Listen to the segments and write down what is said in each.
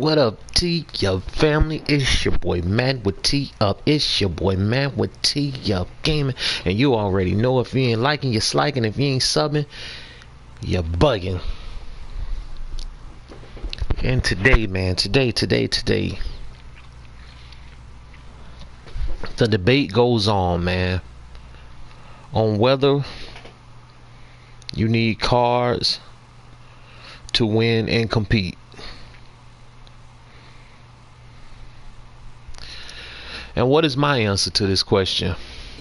What up, T Up family? It's your boy Man with T Up. It's your boy Man with T Up Gaming. And you already know, if you ain't liking, you're sliking. If you ain't subbing, you're bugging. And today, man, today, the debate goes on, man, on whether you need cards to win and compete. And what is my answer to this question?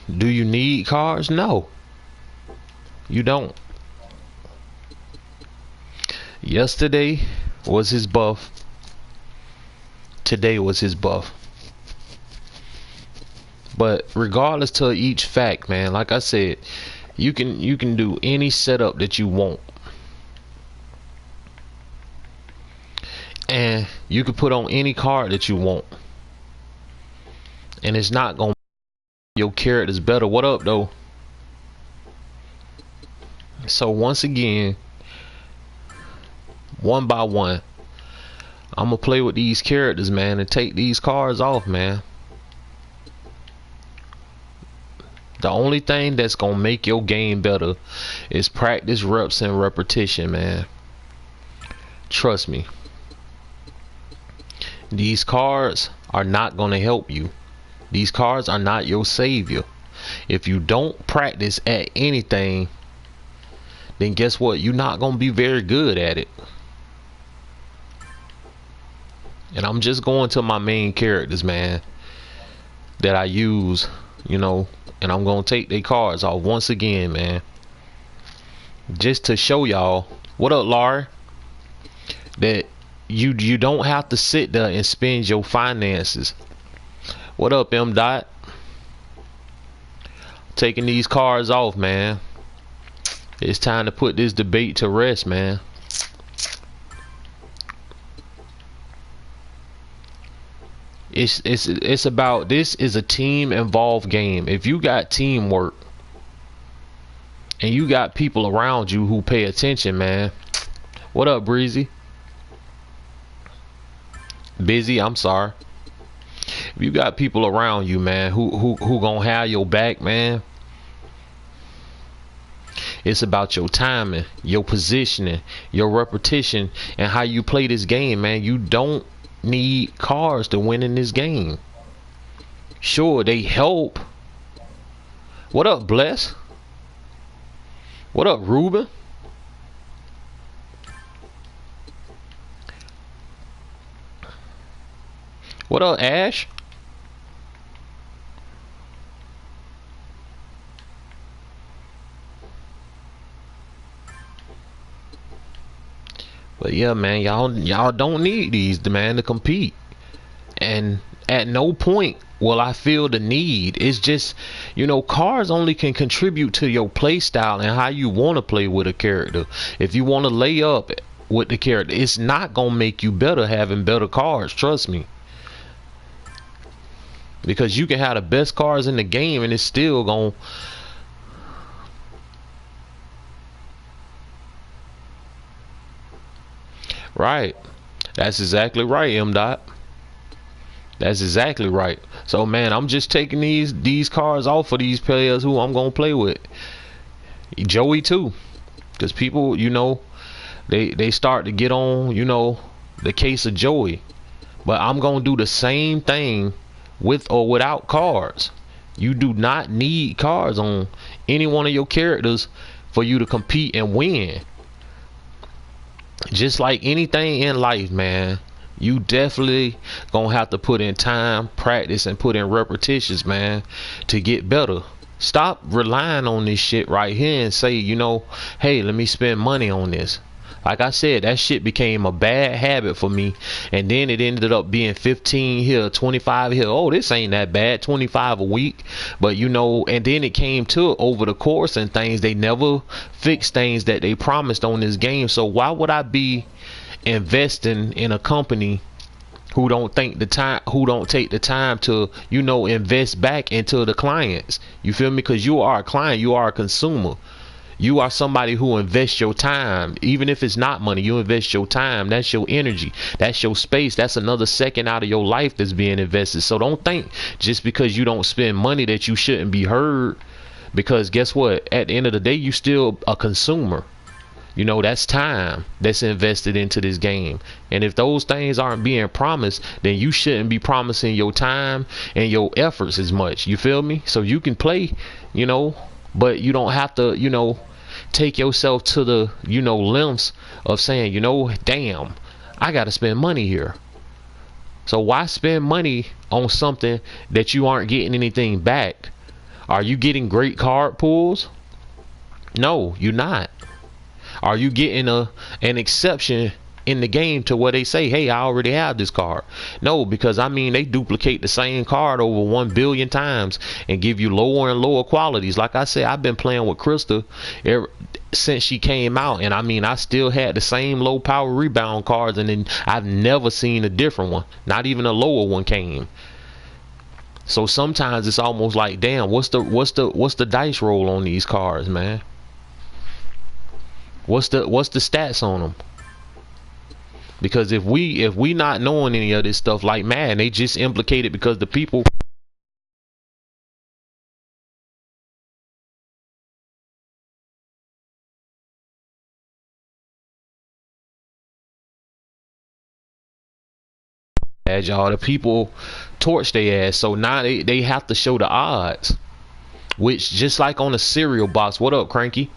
Do you need cards? No, you don't. Yesterday was his buff. Today was his buff. But regardless to each fact, man, like I said, you can do any setup that you want. And you can put on any card that you want. And it's not gonna make your characters better. What up, though? So once again, one by one, I'm gonna play with these characters, man, and take these cards off, man. The only thing that's gonna make your game better is practice, reps, and repetition, man. Trust me. These cards are not gonna help you. These cards are not your savior. If you don't practice at anything, then guess what? You're not gonna be very good at it. And I'm just going to my main characters, man, that I use, you know, and I'm gonna take their cards off once again, man, just to show y'all. What up, Laurie? That you don't have to sit there and spend your finances. What up, M. Dot? Taking these cards off, man. It's time to put this debate to rest, man. It's about, this is a team involved game. If you got teamwork and you got people around you who pay attention, man. What up, Breezy? Busy, I'm sorry. If you got people around you, man, who gonna have your back, man, it's about your timing, your positioning, your repetition, and how you play this game, man. You don't need cards to win in this game. Sure, they help. What up, Bless? What up, Ruben? What up, Ash? But yeah, man, y'all don't need these, man, to compete. And at no point will I feel the need. It's just, you know, cards only can contribute to your play style and how you want to play with a character. If you want to lay up with the character, it's not gonna make you better having better cards, trust me. Because you can have the best cards in the game and it's still gonna, right. That's exactly right, M. Dot. That's exactly right. So, man, I'm just taking these cards off for these players who I'm gonna play with. Joey too, because people, you know, they start to get on, you know, the case of Joey. But I'm gonna do the same thing with or without cards. You do not need cards on any one of your characters for you to compete and win. Just like anything in life, man, you definitely gonna have to put in time, practice, and put in repetitions, man, to get better. Stop relying on this shit right here and say, you know, hey, let me spend money on this. Like I said, that shit became a bad habit for me, and then it ended up being 15 here, 25 here. Oh, this ain't that bad, 25 a week. But you know, and then it came to over the course and things, they never fixed things that they promised on this game. So why would I be investing in a company who don't take the time to, you know, invest back into the clients? You feel me? Because you are a client, you are a consumer. You are somebody who invests your time. Even if it's not money, you invest your time. That's your energy. That's your space. That's another second out of your life that's being invested. So don't think just because you don't spend money that you shouldn't be heard. Because guess what? At the end of the day, you still a consumer. You know, that's time that's invested into this game. And if those things aren't being promised, then you shouldn't be promising your time and your efforts as much. You feel me? So you can play, you know, but you don't have to, you know, take yourself to the, you know, lengths of saying, you know, damn, I got to spend money here. So why spend money on something that you aren't getting anything back? Are you getting great card pulls? No, you're not. Are you getting an exception in the game to where they say, hey, I already have this card? No, because I mean, they duplicate the same card over 1 billion times and give you lower and lower qualities. Like I said, I've been playing with Crystal since she came out, and I mean, I still had the same low power rebound cards, and then I've never seen a different one. Not even a lower one came. So sometimes it's almost like, damn, what's the dice roll on these cards, man? What's the stats on them? Because if we not knowing any of this stuff, like, man, they just implicated because the people as y'all, the people torch their ass. So now they have to show the odds, which just like on a cereal box. What up, Cranky?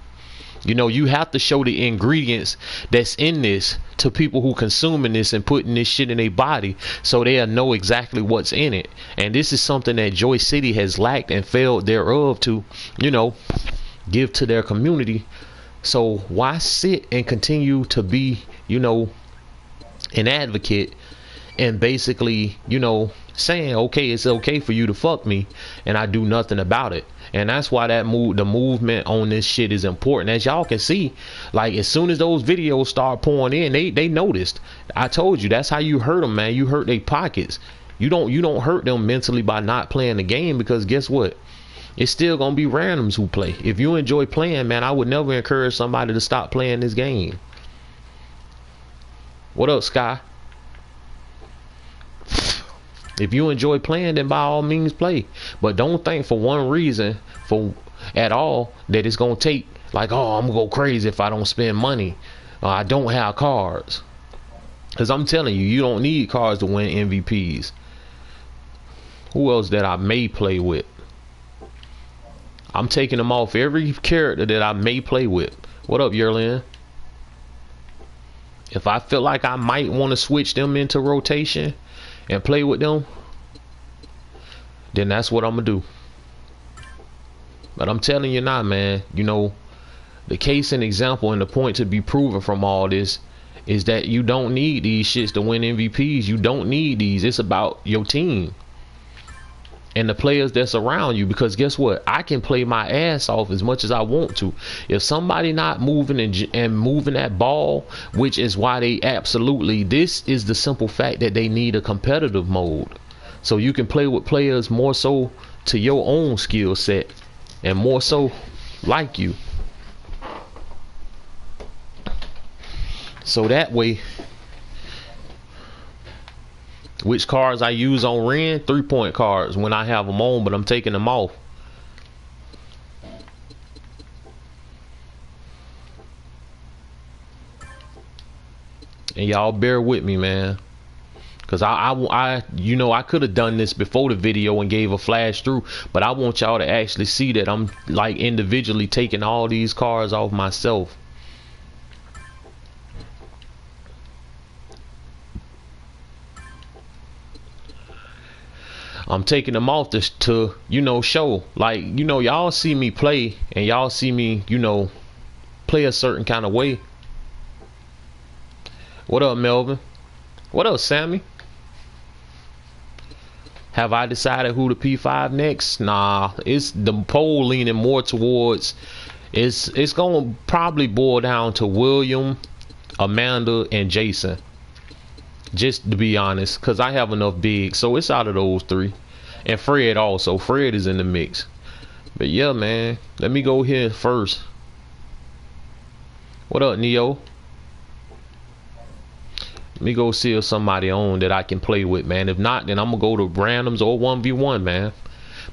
You know, you have to show the ingredients that's in this to people who consuming this and putting this shit in their body, so they'll know exactly what's in it. And this is something that Joy City has lacked and failed thereof to, you know, give to their community. So why sit and continue to be, you know, an advocate and basically, you know, saying, okay, it's okay for you to fuck me, and I do nothing about it? And that's why the movement on this shit is important. As y'all can see, like, as soon as those videos start pouring in, they noticed. I told you, that's how you hurt them, man. You hurt their pockets. You don't hurt them mentally by not playing the game, because guess what? It's still gonna be randoms who play. If you enjoy playing, man, I would never encourage somebody to stop playing this game. What up, Sky? If you enjoy playing, then by all means play. But don't think for one reason at all that it's gonna take, like, oh, I'm gonna go crazy if I don't spend money. I don't have cards. Because I'm telling you, you don't need cards to win MVPs. Who else that I may play with? I'm taking them off every character that I may play with. What up, Yerlin? If I feel like I might want to switch them into rotation and play with them, then that's what I'm gonna do. But I'm telling you now, man, you know, the case and example and the point to be proven from all this is that you don't need these shits to win MVPs. You don't need these. It's about your team and the players that's around you. Because guess what? I can play my ass off as much as I want to. If somebody not moving and moving that ball, which is why they absolutely, this is the simple fact that they need a competitive mode. So you can play with players more so to your own skill set and more so like you. So that way, which cards I use on Ren? 3-point cards when I have them on, but I'm taking them off. And y'all bear with me, man, because I you know, I could have done this before the video and gave a flash through, but I want y'all to actually see that I'm like individually taking all these cards off myself. I'm taking them off to you know, show, like, you know, y'all see me play and y'all see me, you know, play a certain kind of way. What up, Melvin? What up, Sammy? Have I decided who to P5 next? Nah, it's the poll leaning more towards, it's gonna probably boil down to William, Amanda, and Jason. Just to be honest, because I have enough bigs, so it's out of those three. And Fred also. Fred is in the mix. But yeah, man, let me go here first. What up, Neo? Let me go see if somebody on that I can play with, man. If not, then I'm gonna go to randoms or 1v1, man.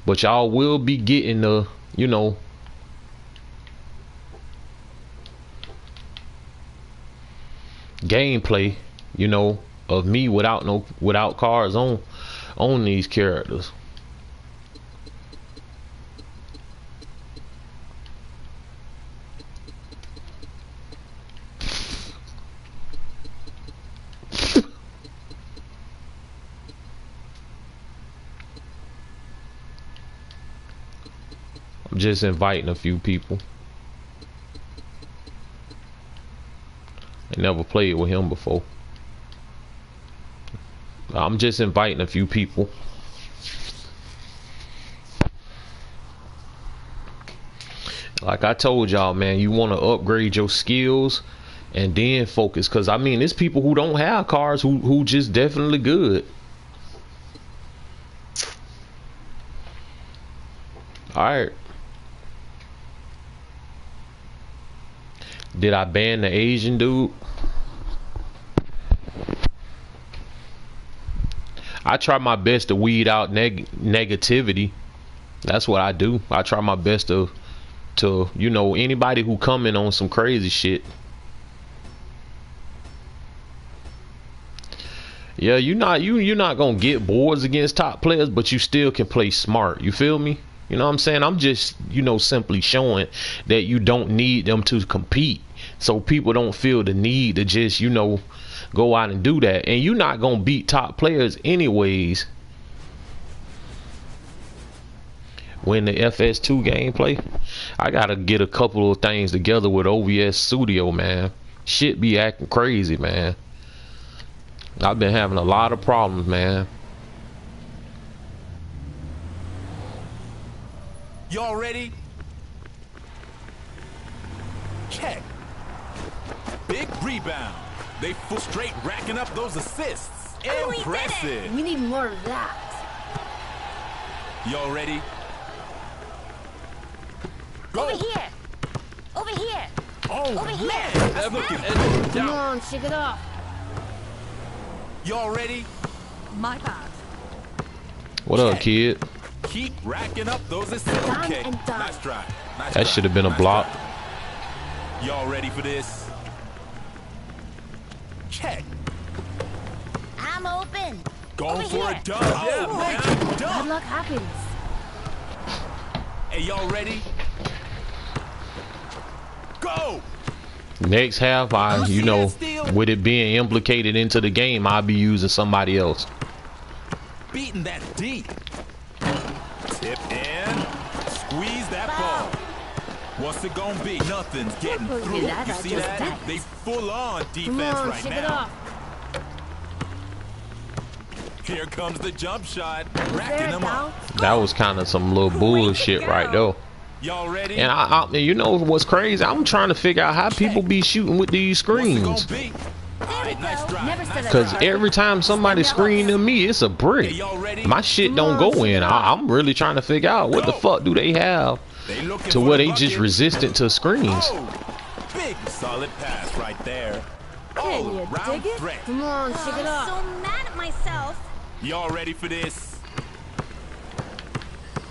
But y'all will be getting the, you know, gameplay, you know, of me without cards on these characters. I'm just inviting a few people. I never played with him before. I'm just inviting a few people. Like I told y'all, man, you want to upgrade your skills and then focus, because I mean, there's people who don't have cars who just definitely good. All right. Did I ban the Asian dude? I try my best to weed out negativity. That's what I do. I try my best to you know, anybody who coming on some crazy shit. Yeah, you're not gonna get boards against top players, but you still can play smart. You feel me? You know what I'm saying? I'm just, you know, simply showing that you don't need them to compete, so people don't feel the need to just, you know, go out and do that. And you're not gonna beat top players anyways. When the FS2 gameplay, I gotta get a couple of things together with OBS Studio, man. Shit be acting crazy, man. I've been having a lot of problems, man. Y'all ready? Check. Big rebound. They full straight racking up those assists. Impressive. We need more of that. Y'all ready? Go. Over here. Over here. Oh, Over here. man. That's looking good. Come on, shake it off. Y'all ready? My bad. What up, kid? Keep racking up those assists. Done Okay. and done. Nice try. Nice That try. should have been a Nice block. try. Y'all ready for this? Check. I'm open. Going Over for here. a dunk. Yeah, Oh, man. Bad Dunk. luck happens. Hey, y'all ready? Go. Next half, you know, with it being implicated into the game, I'll be using somebody else. Beating that deep. Tip in. Squeeze that ball. What's it gonna be? Nothing's getting Look through. at that, You I see just that? danced. They full on Come defense on, right shake it now. off. Here comes the jump shot. There, Racking them now. up. That was kind of some little bullshit right there. Y'all ready? And I you know what's crazy? I'm trying to figure out how people be shooting with these What's it gonna screens. be? There we Alright, nice go. drive. Never said Nice that. Cause drive. every time somebody screen to me, it's a Hey, brick. y'all ready? My shit don't go in. I'm really trying to figure out what the fuck do they have They looking to for where the they just bucket. resistant to screens. Oh, big solid pass right there. Can All you around dig it? threat. Come on, shake it off. So mad at myself. Y'all ready for this?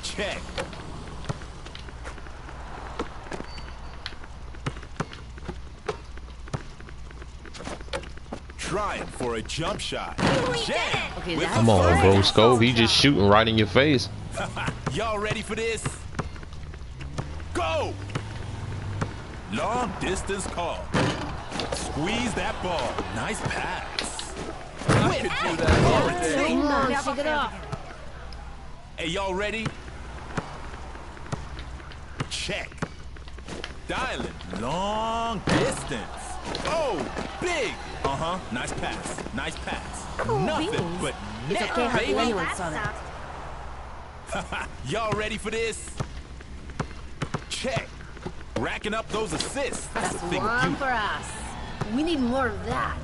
Check. Trying for a jump shot. Jam. Okay, With that's Come on, right. bro, Scope. He just shooting right in your face. Y'all ready for this? Go! Long distance call. Squeeze that ball. Nice pass. I could do that all day. Come on, shake it off. Hey, y'all ready? Check. Dialing. Long distance. Oh, big. Uh-huh. Nice pass. Nice pass. Nothing beans. but It's net, okay, hardly baby. anyone That saw that. sucked. Y'all ready for this? Check. Racking up those assists. That's That's the thing with one you. for us. We need more of that.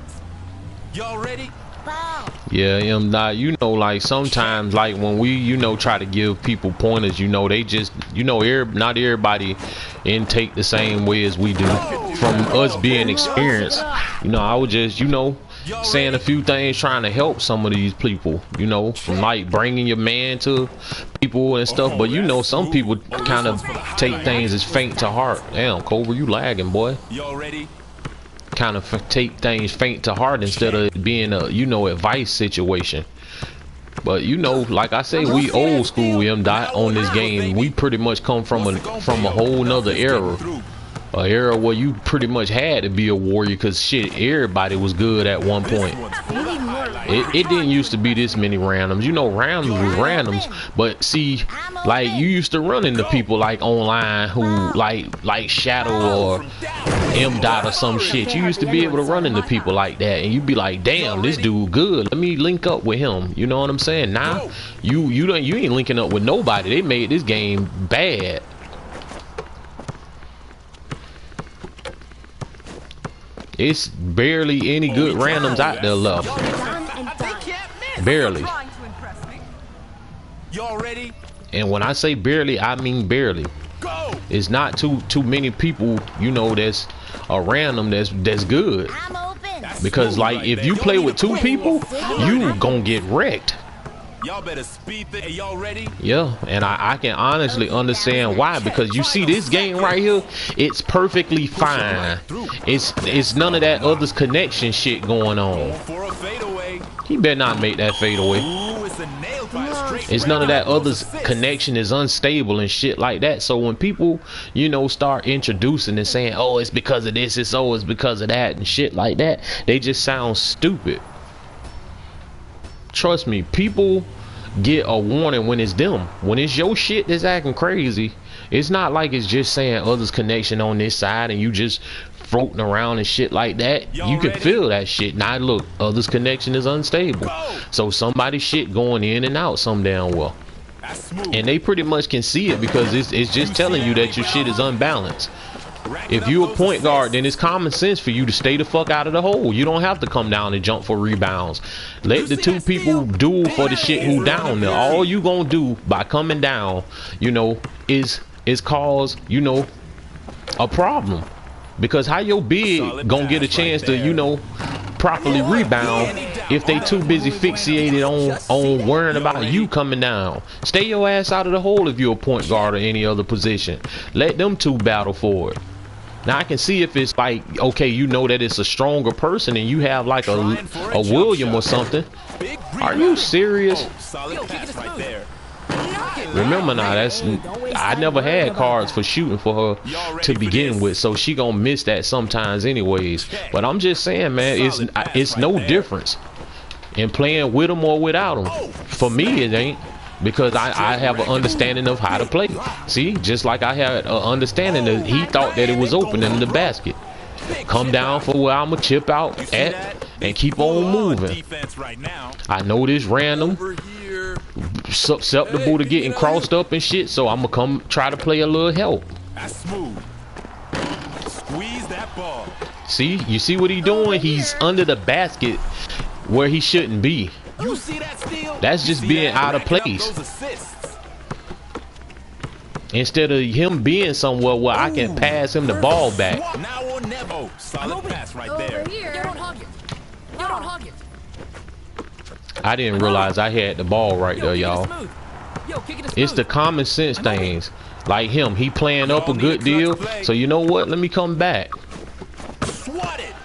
Y'all ready? Bow. Yeah, not, you know, like sometimes, like when we, you know, try to give people pointers, you know, they just, you know, not everybody intake the same way as we do. From us being experienced, you know, I was just, you know, saying a few things trying to help some of these people, you know, from like bringing your man to people and stuff. But you know, some people kind of take things as faint to heart. Damn, Cobra, you lagging, boy. Y'all ready? Kind of take things faint to heart instead of being a, you know, advice situation. But you know, like I say, we old school dot on this game. We pretty much come from a whole nother era. An era where you pretty much had to be a warrior, because shit, everybody was good at one point. It didn't used to be this many randoms. You know, randoms was randoms, but see, like you used to run into people like online who like Shadow or M.Dot or some shit. You used to be able to run into people like that, and you'd be like, damn, this dude good. Let me link up with him. You know what I'm saying? Now, you ain't linking up with nobody. They made this game bad. It's barely any good randoms out there left. Barely. Y'all ready? And when I say barely, I mean barely. Go! It's not too many people, you know, that's a random that's good. I'm open. Because like if you play with two people, you gonna get wrecked. Y'all better speed things. Hey, y'all ready? Yeah, and I can honestly understand why, because you see this game right here, it's perfectly fine. It's none of that others connection shit going on. For a fadeaway. He better not make that fadeaway. Ooh, it's a nail by a straight It's none of that round. others connection is unstable and shit like that. So when people, you know, start introducing and saying, oh, it's because of this, it's because of that and shit like that, they just sound stupid. Trust me, people get a warning when it's them. When it's your shit that's acting crazy, it's not like it's just saying others connection on this side and you just floating around and shit like that. You can feel that shit. Now look, others connection is unstable. So somebody's shit going in and out some damn well. And they pretty much can see it because it's just telling you that your shit is unbalanced. If you a point guard, then it's common sense for you to stay the fuck out of the hole. You don't have to come down and jump for rebounds. Let the two people duel for the shit who down there. All you gonna do by coming down, you know, is cause, you know, a problem. Because how your big gonna get a chance to, you know, properly rebound if they too busy fixated on worrying about you coming down? Stay your ass out of the hole if you're a point guard or any other position. Let them two battle for it. Now I can see if it's like, okay, you know that it's a stronger person and you have like a William or something. Are you serious? Solid pass right there. Remember now, I never had cards for shooting for her to begin with, so she gonna miss that sometimes anyways. But I'm just saying, man, it's no difference in playing with them or without them. For me, it ain't, because I have an understanding of how to play. See, just like I had an understanding that he thought that it was open in the basket. Come down for where I'ma chip out at and keep on moving. I know this random susceptible to getting crossed up and shit, so I'ma come try to play a little help. That's smooth. Squeeze that ball. See, you see what he doing? He's under the basket where he shouldn't be. You see that steal? That's just being out of place. Instead of him being somewhere where I can pass him the ball back. Now or never. Solid pass right there. Over here. You don't hug it. You don't hug it. I didn't realize I had the ball right there, y'all. It's the common sense things. Like him, he playing up a good deal. So you know what? Let me come back.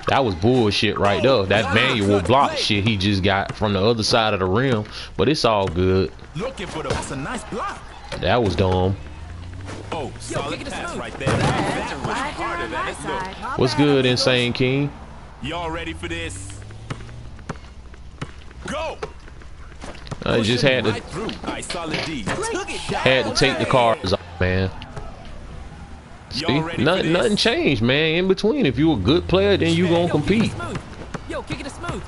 That was bullshit right there. That manual block shit he just got from the other side of the rim. But it's all good. Looking for that's a nice block. That was dumb. Oh, solid pass right there. That was harder than it looked. What's good, Insane King? Y'all ready for this? Go! I just had to take the cards off, man. See, nothing changed, man. In between, if you a good player, then you gonna compete. Yo, kick it smooth.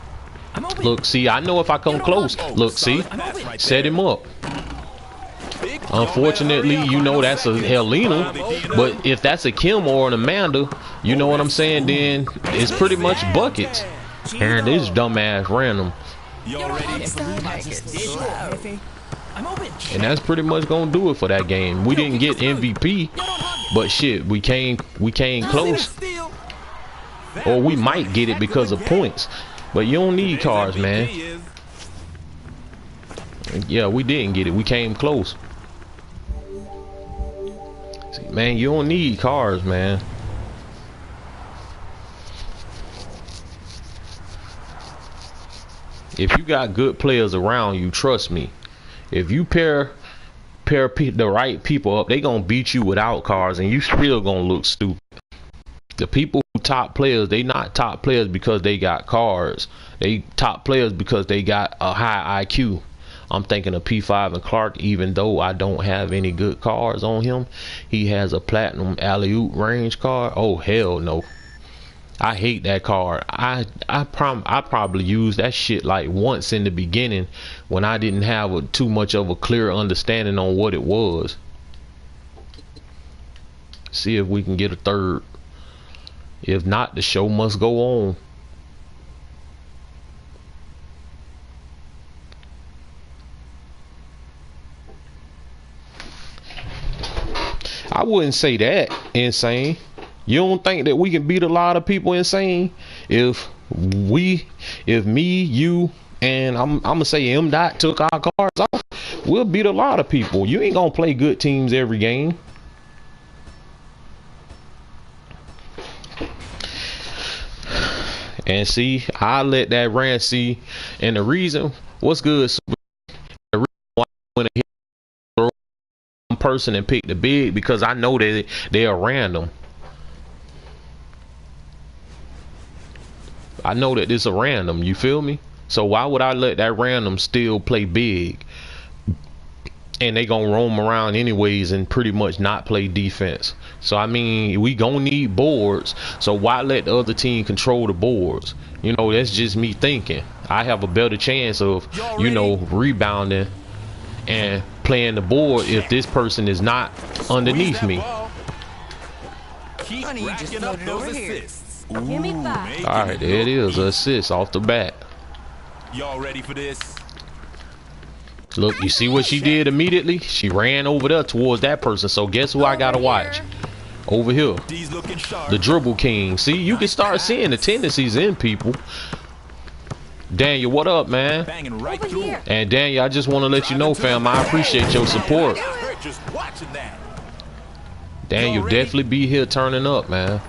Look, see, I know if I come close. Look, see, set him up. Unfortunately, you know that's a Helena, but if that's a Kim or an Amanda, you know what I'm saying, then it's pretty much buckets. And this dumbass random. Y'all ready? I'm open. And that's pretty much gonna do it for that game. We didn't get MVP, but shit, we came close. Or we might get it because of points. But you don't need cars, man. Yeah, we didn't get it. We came close. See, man, you don't need cars, man. If you got good players around you, trust me. If you pair the right people up, they gonna beat you without cars, and you still gonna look stupid. The people who top players, they not top players because they got cars. They top players because they got a high IQ. I'm thinking of P5 and Clark. Even though I don't have any good cars on him, he has a platinum alley-oop range car. Oh hell no. I hate that card. I probably used that shit like once in the beginning when I didn't have too much of a clear understanding on what it was. See if we can get a third. If not, the show must go on. I wouldn't say that, Insane. You don't think that we can beat a lot of people, Insane? If me, you, and I'm gonna say M Dot took our cards off, we'll beat a lot of people. You ain't gonna play good teams every game. And see, I let that rant see, and the reason, what's good? The reason why I went ahead and throw one person and pick the big, because I know that they are random. I know that this is a random, you feel me? So why would I let that random still play big? And they gonna roam around anyways and pretty much not play defense. So I mean, we gonna need boards. So why let the other team control the boards? You know, that's just me thinking. I have a better chance of, you know, rebounding and playing the board if this person is not underneath me. Keep racking up those assists. Give me five. All right, there it is, assist off the bat. Y'all ready for this? Look, you see what she did immediately? She ran over there towards that person. So guess who I gotta watch? Over here, the dribble king. See, you can start seeing the tendencies in people. Daniel, what up, man? Banging right through. And Daniel, I just want to let you know, fam, I appreciate your support. Just watching that. Daniel definitely be here turning up, man.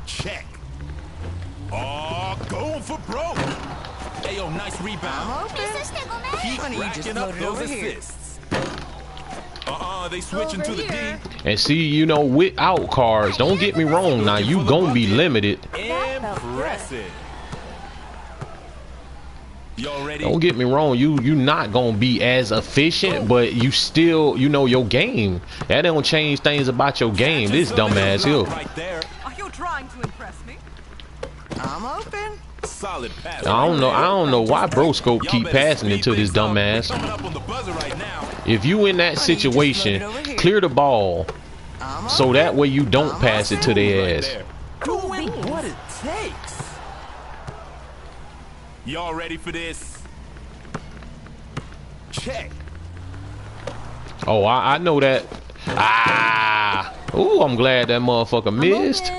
Check. Oh, going for broke. Hey, yo, nice rebound. Keep racking up those assists. They switching to the D. And see, you know, without cards, don't get me wrong, now you gonna be limited. Impressive. Y'all ready? Don't get me wrong, you not gonna be as efficient, but you still, you know, your game. That don't change things about your game. This dumbass here. Are you trying to impress me? I'm open. Solid pass. I don't know why Broscope keep passing it to this dumbass. If you in that situation, clear the ball so that way you don't pass it to their ass. Doing what it takes. Y'all ready for this? Check. Oh, I know that. Ooh, I'm glad that motherfucker missed.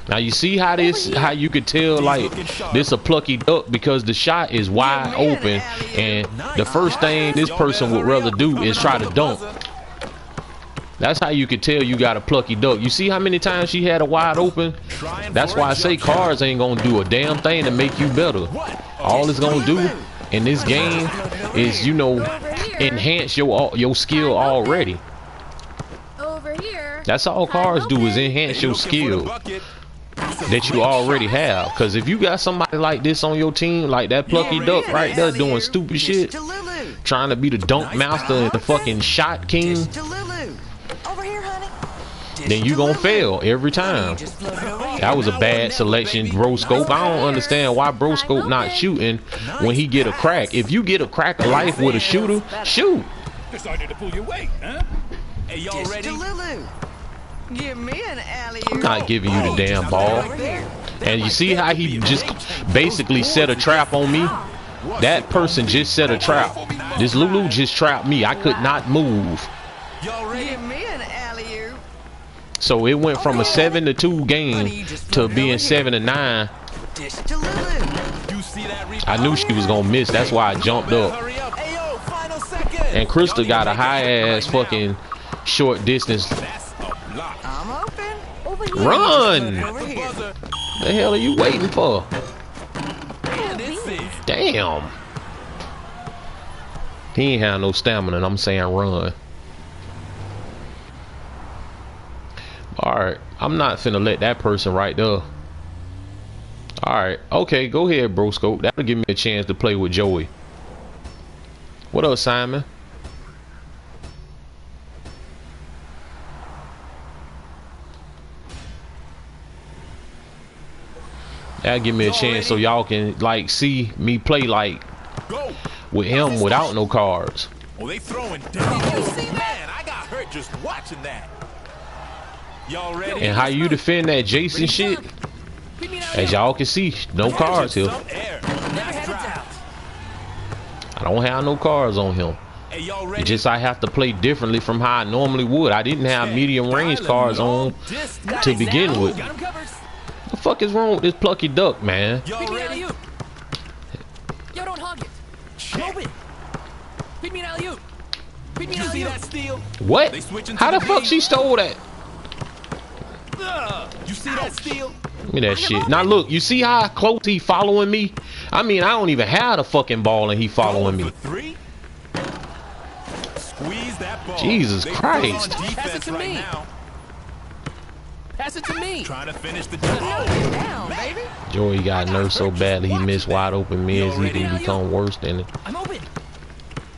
Now you see how you could tell like this a plucky duck, because the shot is wide open, and the first thing this person would rather do is try to dunk. That's how you could tell you got a plucky duck. You see how many times she had a wide open? That's why I say cards ain't gonna do a damn thing to make you better. All it's gonna do in this game is, you know, enhance your skill already. Over here. That's all cards do, is enhance your skill that you already have. Because if you got somebody like this on your team, like that plucky duck right there doing stupid shit, trying to be the dunk master and the fucking shot king, then you gonna fail every time. That was a bad selection, Broscope. I don't understand why Broscope not shooting when he get a crack. If you get a crack of life with a shooter, shoot. Decided to pull your weight, huh? Hey, y'all ready? Give me an alley. I'm not giving you the damn ball. And you see how he just basically set a trap on me? That person just set a trap. This Lulu just trapped me. I could not move. Give me an alley. So it went from a 7-2 game to being 7-9. Dish to Lulu. I knew she was gonna miss. That's why I jumped up. And Crystal got a high ass fucking short distance. I'm open. Over here. Run! Over here. The hell are you waiting for? Damn. He ain't have no stamina, and I'm saying run. Alright, I'm not finna let that person right there. Alright, okay, go ahead, bro scope. That'll give me a chance to play with Joey. What up, Simon? That'll give me a chance so y'all can like see me play like with him without no cards. Oh, they throwing down. Man, I got hurt just watching that. Y'all ready? And how you defend that Jason shit? As y'all can see, no cards here. I don't have no cards on him. It's just I have to play differently from how I normally would. I didn't have medium range cards on to begin with. What the fuck is wrong with this plucky duck, man? Y'all ready? Yo, don't hog it. Open. Feed me an alley-oop. Feed me an You see alley-oop. that steal? What? How the fuck she stole that? You see that steal? Give me that shit. Now look, you see how close he following me? I mean, I don't even have the fucking ball and he following me. Three. Squeeze that ball. Jesus They Christ. full on defense Pass it to right me. now. Pass it to me. Trying to finish the job. Down, baby. Joey got nerfed so badly he missed wide open mids. He can become worse than it. I'm open.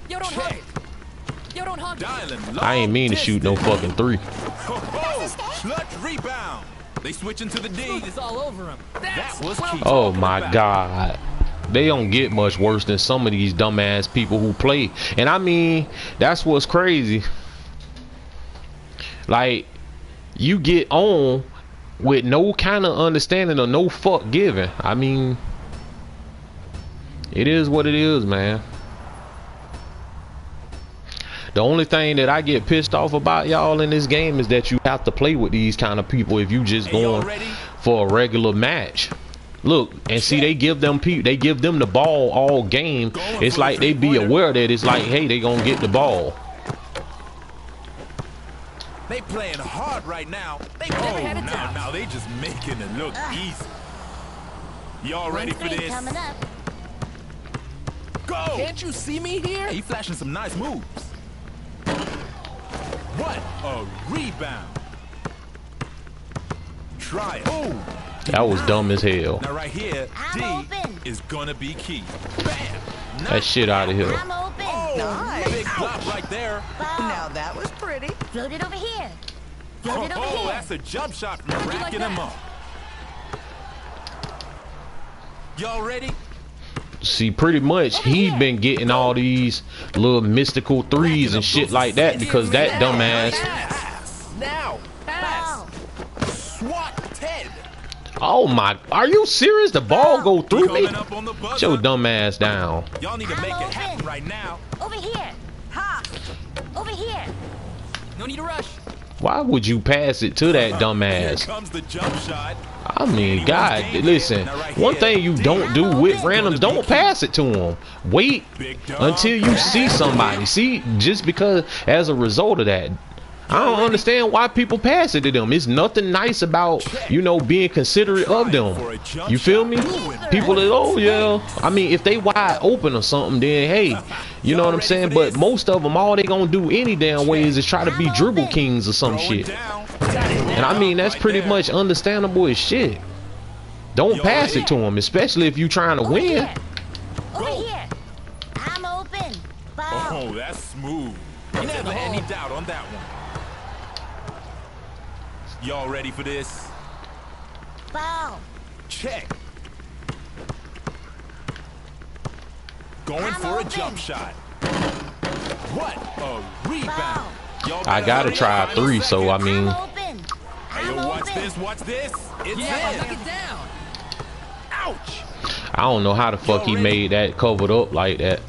Yo, don't hog it. Yo, don't hog it. Dialing I ain't mean to long shoot no distance. fucking three. Clutch rebound. They switching to the D. Smooth is all over him. That was key. Oh my God. They don't get much worse than some of these dumbass people who play. And I mean, that's what's crazy. Like, you get on with no kind of understanding or no fuck given. I mean, it is what it is, man. The only thing that I get pissed off about y'all in this game is that you have to play with these kind of people if you just going for a regular match. Look and see, they give them the ball all game. It's like they be aware that it's like, hey, they gonna get the ball. They playing hard right now. They had it down. now they just making it look easy. Y'all ready for this? Go! Can't you see me here? Hey, he flashing some nice moves. What a rebound! Try it. Ooh. That was dumb as hell. Now right here, D is gonna be key. Bam! That shit out of here. I'm open. Oh, Nice. big block right there. Now that was pretty. Float it over here. Float it over Oh, here. that's a jump shot from How'd you like racking him that? up. Y'all ready? See, pretty much he been getting all these little mystical threes and shit like that because that dumbass. Pass. Now. Pass. SWAT Ted. Oh my, are you serious? The ball go through me? Coming up on the Get buzzer. your dumb ass down. Y'all need to I'm make it open. happen right now. Over here. Ha. Over here. No need to rush. Why would you pass it to that Here dumbass? comes the jump shot. I mean, God, listen, one thing you don't do with randoms, don't pass it to them. Wait until you see somebody. See, just because as a result of that, I don't understand why people pass it to them. It's nothing nice about, you know, being considerate of them. You feel me? People that, oh yeah, I mean, if they wide open or something, then hey, you know what I'm saying? But most of them, all they gonna do any damn way is try to be dribble kings or some Throwing shit. down. And I mean, that's pretty much understandable as shit. Don't pass it to them, especially if you trying to Over win. here. Over here. I'm open. Ball. Oh, that's smooth. You never had any doubt on that one. Y'all ready for this? Ball. Check. Going I'm for a open. jump shot. What a rebound. Ball. Y'all I better gotta hurry try up. a three, so I mean, I'm open. this, watch this. It's Yeah, in. knock it down. Ouch. I don't know how the fuck he made that covered up like that.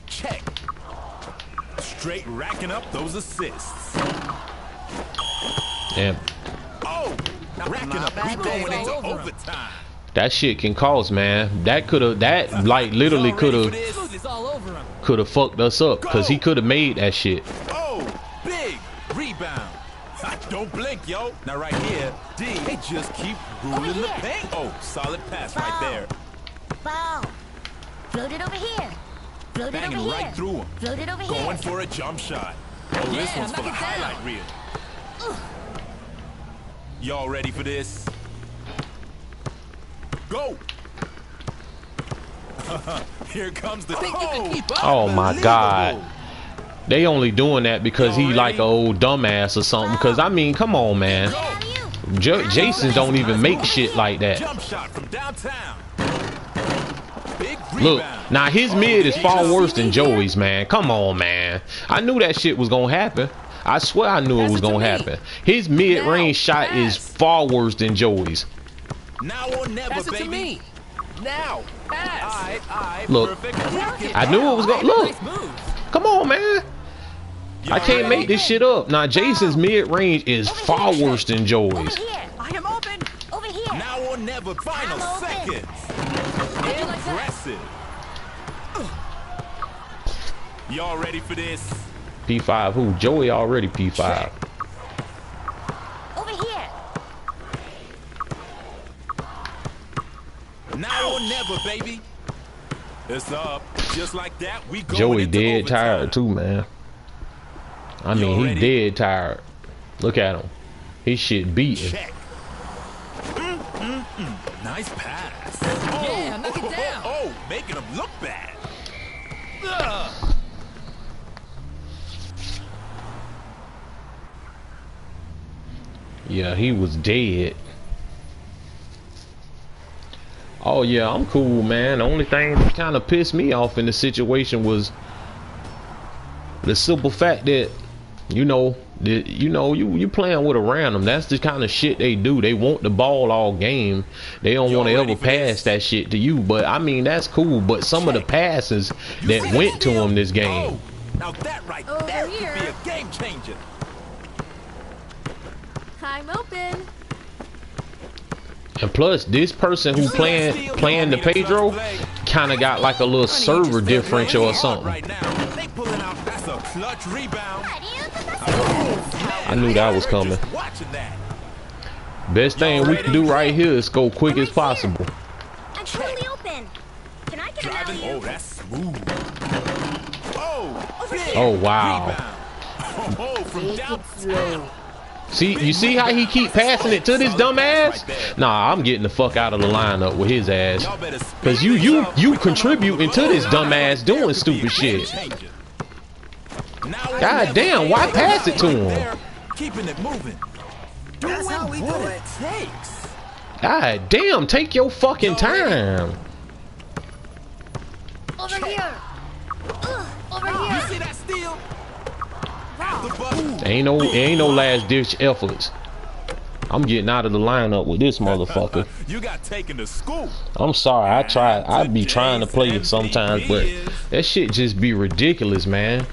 Check. Straight racking up those assists. Damn, Oh, racking up. We going All into over 'em. overtime. that shit can cost, man. That like literally Y'all ready for could this? Smooth is all over him. have fucked us up, cause he could have made that shit. Oh, big rebound. Don't blink, yo. Now right here, D, they just keep ruling the paint. Oh, solid pass right there. Foul. Float it over here. Float it Banging over right here. through him. Float it over Going here. for a jump shot. Oh, this Yeah, one's for knock the it highlight down. reel. Y'all ready for this? Go. Here comes the Think you can keep up? Oh my god. Unbelievable. They only doing that because he like a old dumbass or something. Cause I mean, come on, man. Jason don't even make shit like that. Jump shot from downtown. Big Look, rebound. now his mid is far worse than Joey's, man. Come on, man. I knew that shit was gonna happen. I swear I knew it Pass was it to gonna me. happen. His mid-range Now, shot is pass. far worse than Joey's. Now or never, Pass it baby. to me. Now. Pass. Alright, Look, perfect. Rock it. I knew it was gonna look. Nice moves. Come on, man. Y'all I can't ready? make this shit up. Now Jason's mid-range is far worse than Over Joey's. here. I am open. Over here. Now or never, final I'm open. seconds. How'd you like that? Impressive. Y'all ready for this? P5 who? Joey already P5. Over here. Now or never, baby. It's up. Just like that, we go. Joey dead tired too, man. I mean, Y'all he ready? dead tired. Look at him. His shit beating. Check. Nice pass. Yeah, knock it down. Oh, making him look bad. Ugh. Yeah, he was dead. Oh yeah, I'm cool, man. The only thing that kind of pissed me off in the situation was the simple fact that you playing with a random. That's the kind of shit they do. They want the ball all game. They don't want to Y'all ever ready for pass this? that shit to you. But I mean, that's cool. But some of the passes that See went to steal? him this game. Oh, now that right Over there here. could be a game changer. I'm open. And plus, this person who playing the Pedro kind of got like a little server differential or something. Right now, they pulling out. That's a clutch rebound. I knew that was coming. Just watching that. Best thing we can do right here is go quick as possible. I'm totally open. Can I get an Driving. Oh, alley-oop? that's smooth. Oh, big Oh, wow. rebound. Oh, from downtown. See, you see how he keep passing it to this dumb ass? Nah, I'm getting the fuck out of the lineup with his ass. Y'all better speed Cause this you up. We coming contributing up to with a this goal. dumb ass There doing could stupid be a game shit. changer. Now God or damn, never, why baby. pass it to Right him? there, keeping it moving. That's how we do What it. takes. God damn, take your fucking time. Over here. Over You here. see that steal? At the buzzer. Ain't no last ditch efforts. I'm getting out of the lineup with this motherfucker. You got taken to school. I'm sorry, I be trying to play it sometimes, but that shit just be ridiculous, man.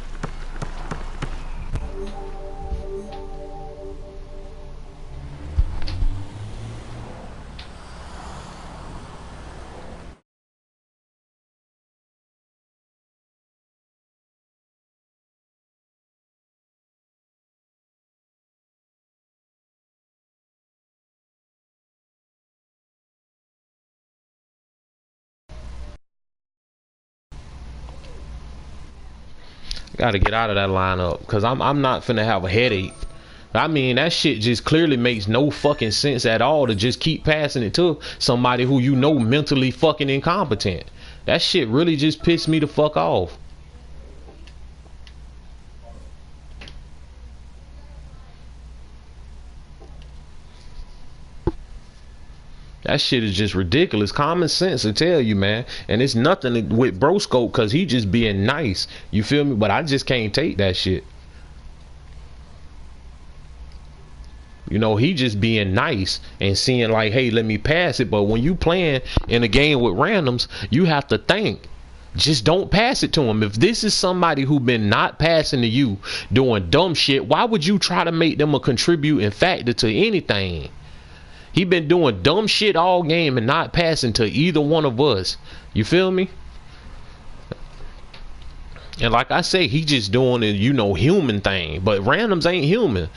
Got to get out of that lineup because I'm not finna have a headache. I mean, that shit just clearly makes no fucking sense at all to just keep passing it to somebody who you know mentally fucking incompetent. That shit really just pissed me the fuck off. That shit is just ridiculous. Common sense will tell you, man. And it's nothing with Broscope because he just being nice. You feel me? But I just can't take that shit. You know, he just being nice and seeing like, hey, let me pass it. But when you playing in a game with randoms, you have to think. Just don't pass it to him. If this is somebody who been not passing to you, doing dumb shit, why would you try to make them a contributing factor to anything? He been doing dumb shit all game and not passing to either one of us. You feel me? And like I say, he just doing a, you know, human thing. But randoms ain't human.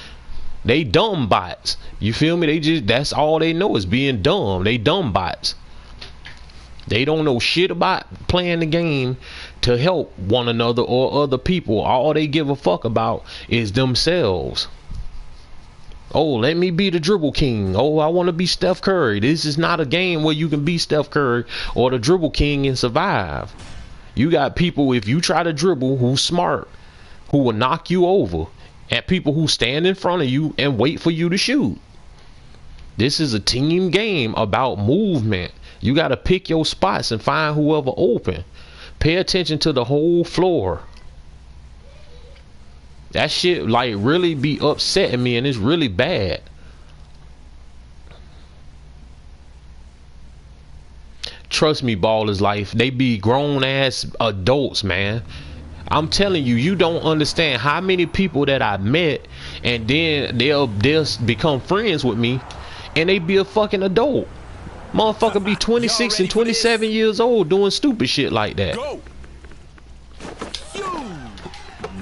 They dumb bots. You feel me? They just, that's all they know is being dumb. They dumb bots. They don't know shit about playing the game to help one another or other people. All they give a fuck about is themselves. Oh, let me be the dribble king. Oh, I want to be Steph Curry. This is not a game where you can be Steph Curry or the dribble king and survive. You got people, if you try to dribble, who's smart, who will knock you over. And people who stand in front of you and wait for you to shoot. This is a team game about movement. You got to pick your spots and find whoever open. Pay attention to the whole floor. That shit like really be upsetting me, and it's really bad. Trust me, ballers life. They be grown ass adults, man. I'm telling you, you don't understand how many people that I met, and then they'll become friends with me, and they be a fucking adult. Motherfucker be 26 and 27 years old doing stupid shit like that. Go.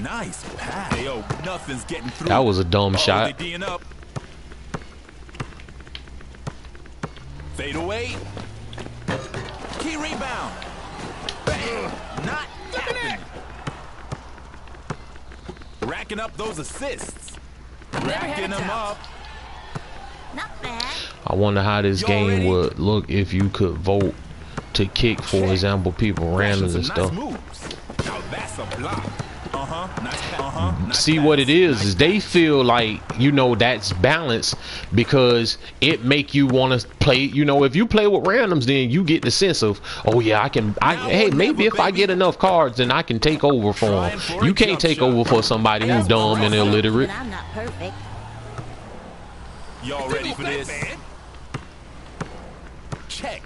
Nice pass. Hey, yo, nothing's getting through. That was a dumb shot. They D'ing up. Fade away. Key rebound. Bang. Not happening. Racking up those assists. Racking them up. Not bad. I wonder how this game would look if you could vote to kick, for example, people randoms and stuff. Now that's a block. See what it is they feel like, you know, that's balance because it make you want to play. You know, if you play with randoms, then you get the sense of, oh yeah, hey, maybe if I get enough cards, then I can take over for them. You can't take over for somebody who's dumb and illiterate. But I'm not perfect. Y'all ready for this? Check.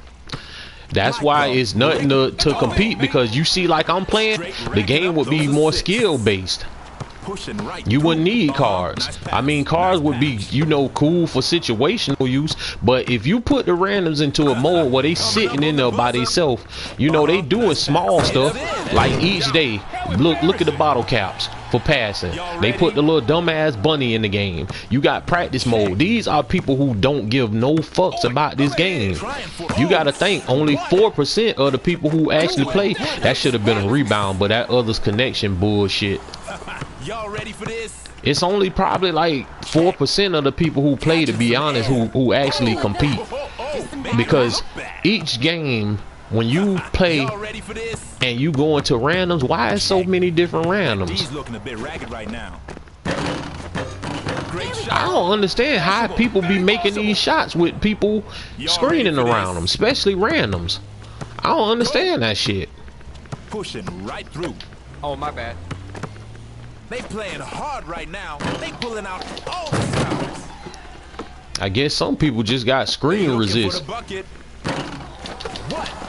That's why it's nothing to compete, because you see, like I'm playing, the game would be more skill based. You wouldn't need cards. I mean, cards would be, you know, cool for situational use, but if you put the randoms into a mode where they sitting in there by themselves, you know, they doing small stuff like each day. Look at the bottle caps for passing. They put the little dumbass bunny in the game. You got practice mode. These are people who don't give no fucks about this game. You gotta think only 4% of the people who actually play. That should have been a rebound, but that other's connection bullshit. Y'all ready for this? It's only probably like 4% of the people who play, to be honest, who actually compete. Because each game, when you play and you go into randoms, why is so many different randoms? He's looking a bit ragged right now. I don't understand how people be making these shots with people screening around them, especially randoms. I don't understand that shit. Pushing right through. Oh, my bad. They playing hard right now. They pulling out all the stops. I guess some people just got screen resist. What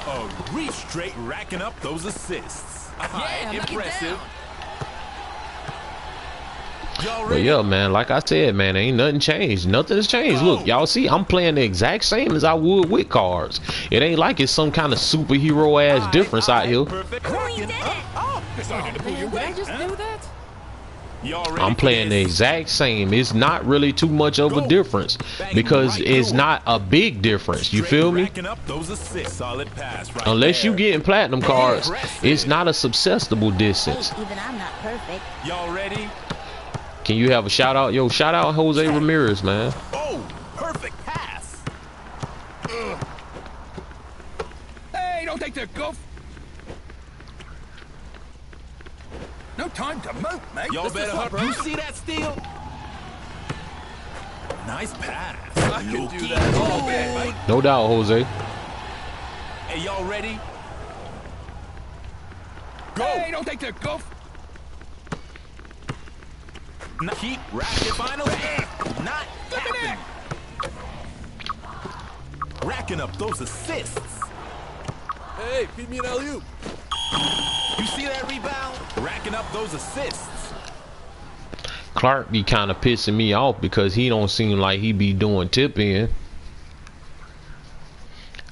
a reach, straight racking up those assists. Yeah, impressive. But yeah, man, like I said, man, ain't nothing changed. Nothing's changed. Look, y'all see, I'm playing the exact same as I would with cards. It ain't like it's some kind of superhero ass difference out here. I'm playing the exact same. It's not really too much of a difference because it's not a big difference. You feel me? Unless you getting platinum cards, it's not a susceptible distance. Even I'm not perfect. Y'all ready? Can you have a shout out? Yo, shout out Jose Ramirez, man. Oh, perfect pass. Hey, don't take the goof. No time to move, mate. Y'all better hurry. You see that steal? Nice pass. I can do that all day, mate. No doubt, Jose. Hey, y'all ready? Go. Hey, don't take the goof. Keep racking. Finally, not happening. Racking up those assists. Hey, feed me an alley-oop. You see that rebound? Racking up those assists. Clark be kind of pissing me off because he don't seem like he be doing tip in.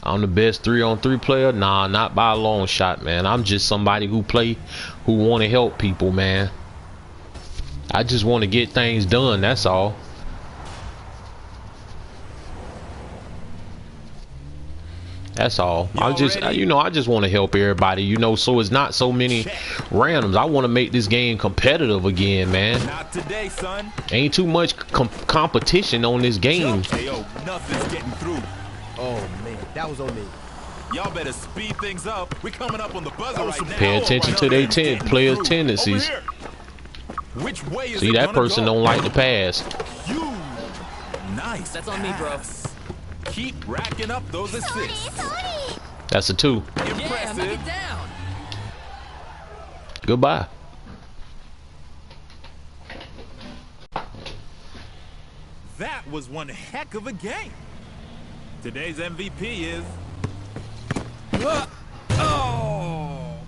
I'm the best 3-on-3 player. Nah, not by a long shot, man. I'm just somebody who want to help people, man. I just want to get things done, that's all. That's all. I just want to help everybody, you know, so it's not so many randoms. I want to make this game competitive again, man. Not today, son. Ain't too much competition on this game. Hey, yo, nothing's getting through. Oh man, that was on me. Y'all better speed things up. We're coming up on the buzzer right now. Pay attention to their players' tendencies. Which way is See, it that gonna person go? don't like to pass. You. Nice. That's on me, bro. pass. Keep racking up those assists. That's a 2. Yeah, knock Impressive. it down. Goodbye. That was one heck of a game. Today's MVP is. Oh.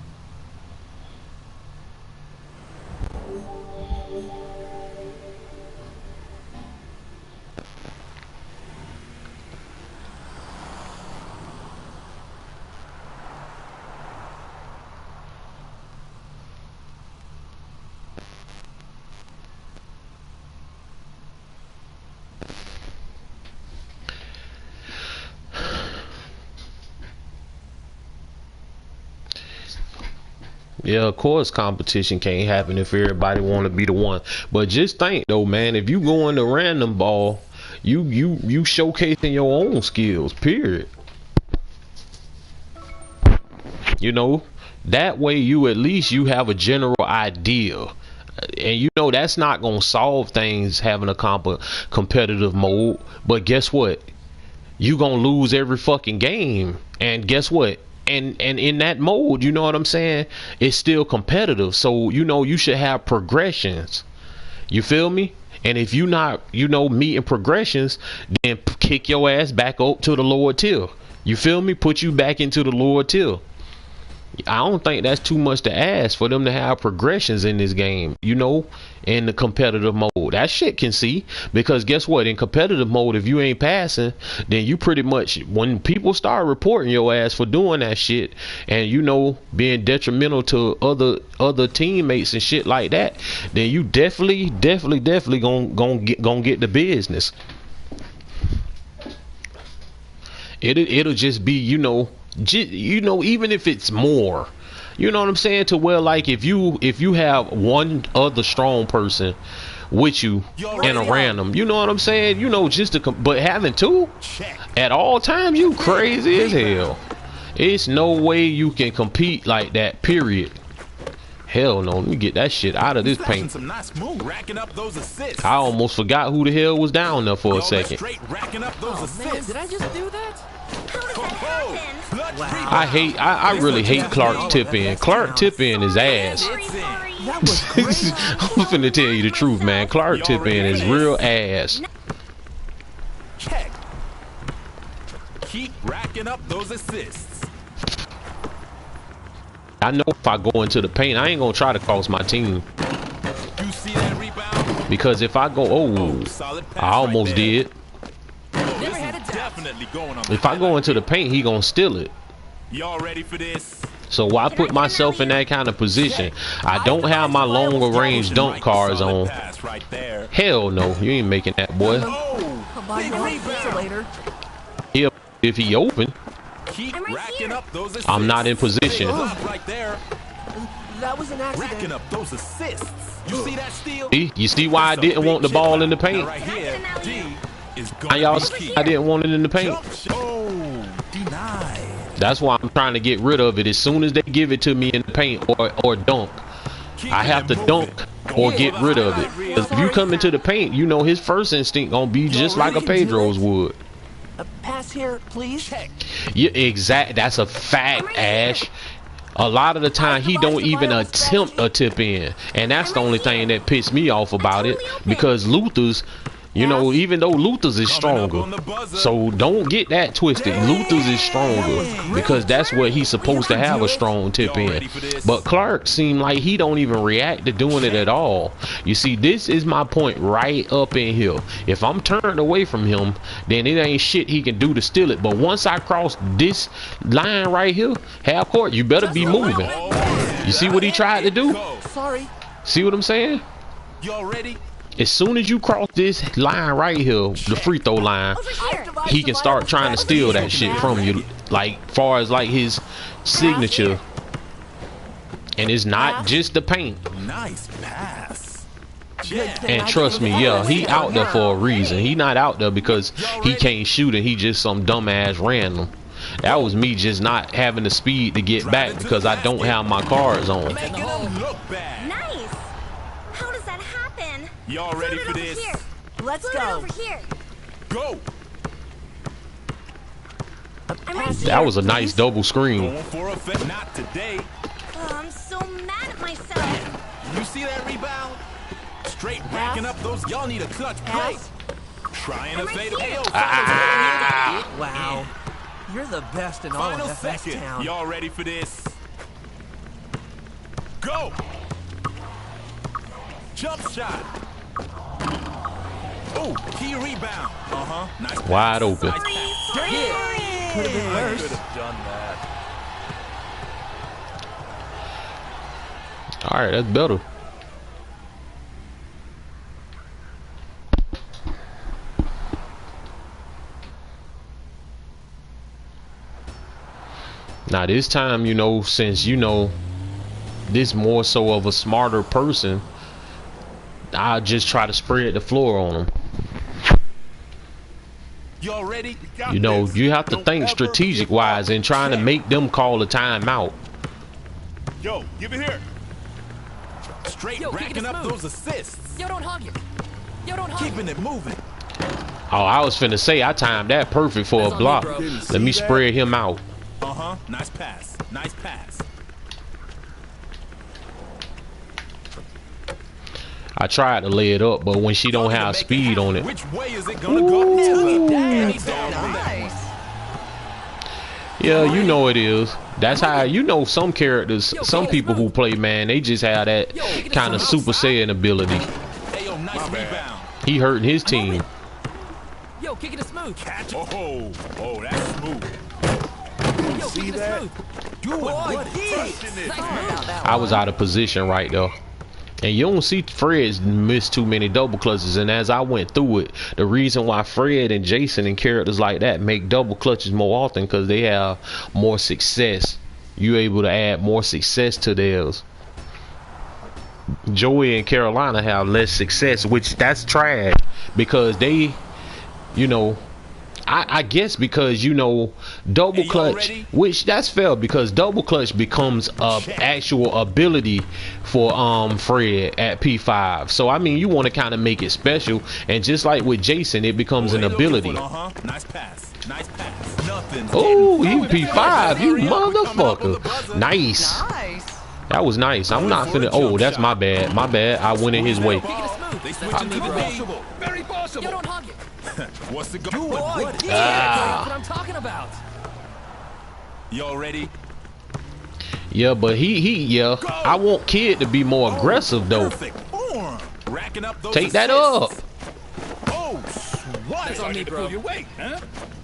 Yeah, of course competition can't happen if everybody want to be the one. But just think though, man, if you go into random ball, you showcasing your own skills, period. You know, that way you at least you have a general idea. And you know that's not gonna solve things having a competitive mode. But guess what? You gonna lose every fucking game. And guess what? And in that mode, you know what I'm saying, it's still competitive, so you know you should have progressions. You feel me? And if you not, you know, meeting progressions, then kick your ass back up to the lower tier. You feel me? Put you back into the lower tier. I don't think that's too much to ask for them to have progressions in this game, you know, in the competitive mode. That shit can see, because guess what? In competitive mode, if you ain't passing, then you pretty much, when people start reporting your ass for doing that shit and, you know, being detrimental to other teammates and shit like that, then you definitely gonna get the business. It'll just be, you know, even if it's more, you know what I'm saying, to where like if you have one other strong person with you in a random, you know what I'm saying, you know, just to but having 2 at all times, you crazy as hell. It's no way you can compete like that, period. Hell no. Let me get that shit out of this paint. Some nice move, racking up those assists. I almost forgot who the hell was down there for a second. Straight racking up those Man, assists. did I just do that? I really hate Clark tip-in. Clark tip-in is ass. That was great. I'm finna tell you the truth, man. Clark tip-in is real ass. Check. Keep racking up those assists. I know if I go into the paint, I ain't gonna try to cost my team. You see that rebound? Because if I go, Solid pass I almost right there. did. This is definitely going on. If I go into the paint, he gonna steal it. Y'all ready for this? So why put myself in that kind of position? I don't have my longer range dunk cards on. Pass right there. Hell no, you ain't making that, boy. Oh, big rebound. Later. If he open, Keep racking up those assists. I'm not in position. Right there. That was an accident. Racking up those assists. You see that steal? You see why I didn't want the ball in the paint? Right here, D is Now going y'all to see be I didn't want it in the paint. Oh, denied. That's why I'm trying to get rid of it as soon as they give it to me in the paint or dunk. I have to dunk or get rid of it. 'Cause if you come into the paint, you know his first instinct gonna be just like a Pedro's would. Pass here, please. Yeah, exact. That's a fact, Ash. A lot of the time he don't even attempt a tip in, and that's the only thing that pissed me off about it, because Luther's, you know, even though Luther's is stronger, so don't get that twisted. Luther's is stronger because that's what he's supposed to have, a strong tip in. But Clark seemed like he don't even react to doing it at all. You see, this is my point right up in here. If I'm turned away from him, then it ain't shit he can do to steal it. But once I cross this line right here, half court, you better be moving. You see what he tried to do? Sorry. See what I'm saying? Y'all ready? As soon as you cross this line right here, the free throw line, he can start trying to steal that shit from you, like far as like his signature. And it's not just the paint. Nice pass. And trust me, yeah, he out there for a reason. He not out there because he can't shoot and he just some dumbass random. That was me just not having the speed to get back because I don't have my cards on. Making him look bad. Nice. How does that happen? Y'all ready for Over this? here. Let's Float it go. over here. Go. I'm right here. That was a nice double screen. Going for a fit. Not today. Oh, I'm so mad at myself. You see that rebound? Straight racking up those. Y'all need a clutch break. Trying to I'm right fade. here. Ayo, Wow. You're the best in all final of FS second. Town. Y'all ready for this? Go. Jump shot. Oh, key rebound. Nice pass. Wide open. Nice pass. Could have been I worse. could have done that. All right, that's better. Now this time, you know, since you know this more so of a smarter person, I'll just try to spread the floor on them. Y'all ready? You know, you have to think strategic wise and trying to make them call a timeout. Yo, give it here. Straight Yo, kick it racking up smooth. those assists. Yo, don't hug it. Yo, don't hug Keeping it moving. Oh, I was finna say I timed that perfect for That's a on me, block. bro. Let me spread him out. Nice pass. Nice pass. I tried to lay it up, but when she don't have speed on it, Which way is it gonna go? Never. Any down on that. yeah, you know it is. That's how, you know, some characters, some people who play, man, they just have that kind of Super Saiyan ability. Ayo, nice rebound. He hurting his team. Yo, kick it smooth. Catch. Oh, that's smooth. Yo, kick it smooth. Doing what he is. Nice move. I was out of position right there. And you don't see Fred's miss too many double clutches. And as I went through it, the reason why Fred and Jason and characters like that make double clutches more often, because they have more success. You're able to add more success to theirs. Joey and Carolina have less success, which that's trash, because they, you know, I guess because, you know, double Hey, clutch, ready? which that's fair, because double clutch becomes a actual ability for Fred at P5. So I mean, you want to kind of make it special, and just like with Jason, it becomes an ability. Nice pass. Nice pass. Nothing. Oh, you P5, you motherfucker. Nice. Nice. That was nice. I'm not finna. Oh, that's my bad. My bad. I went in his way. They switching to the B. Very Yo, possible. don't hug it. What's it going? What? That's what I'm talking about. Y'all ready? Yeah, but yeah. I want Kid to be more aggressive though. Perfect form. Racking up those Take that up. assists. Oh, That's swat. on me, bro. Pull your weight, huh?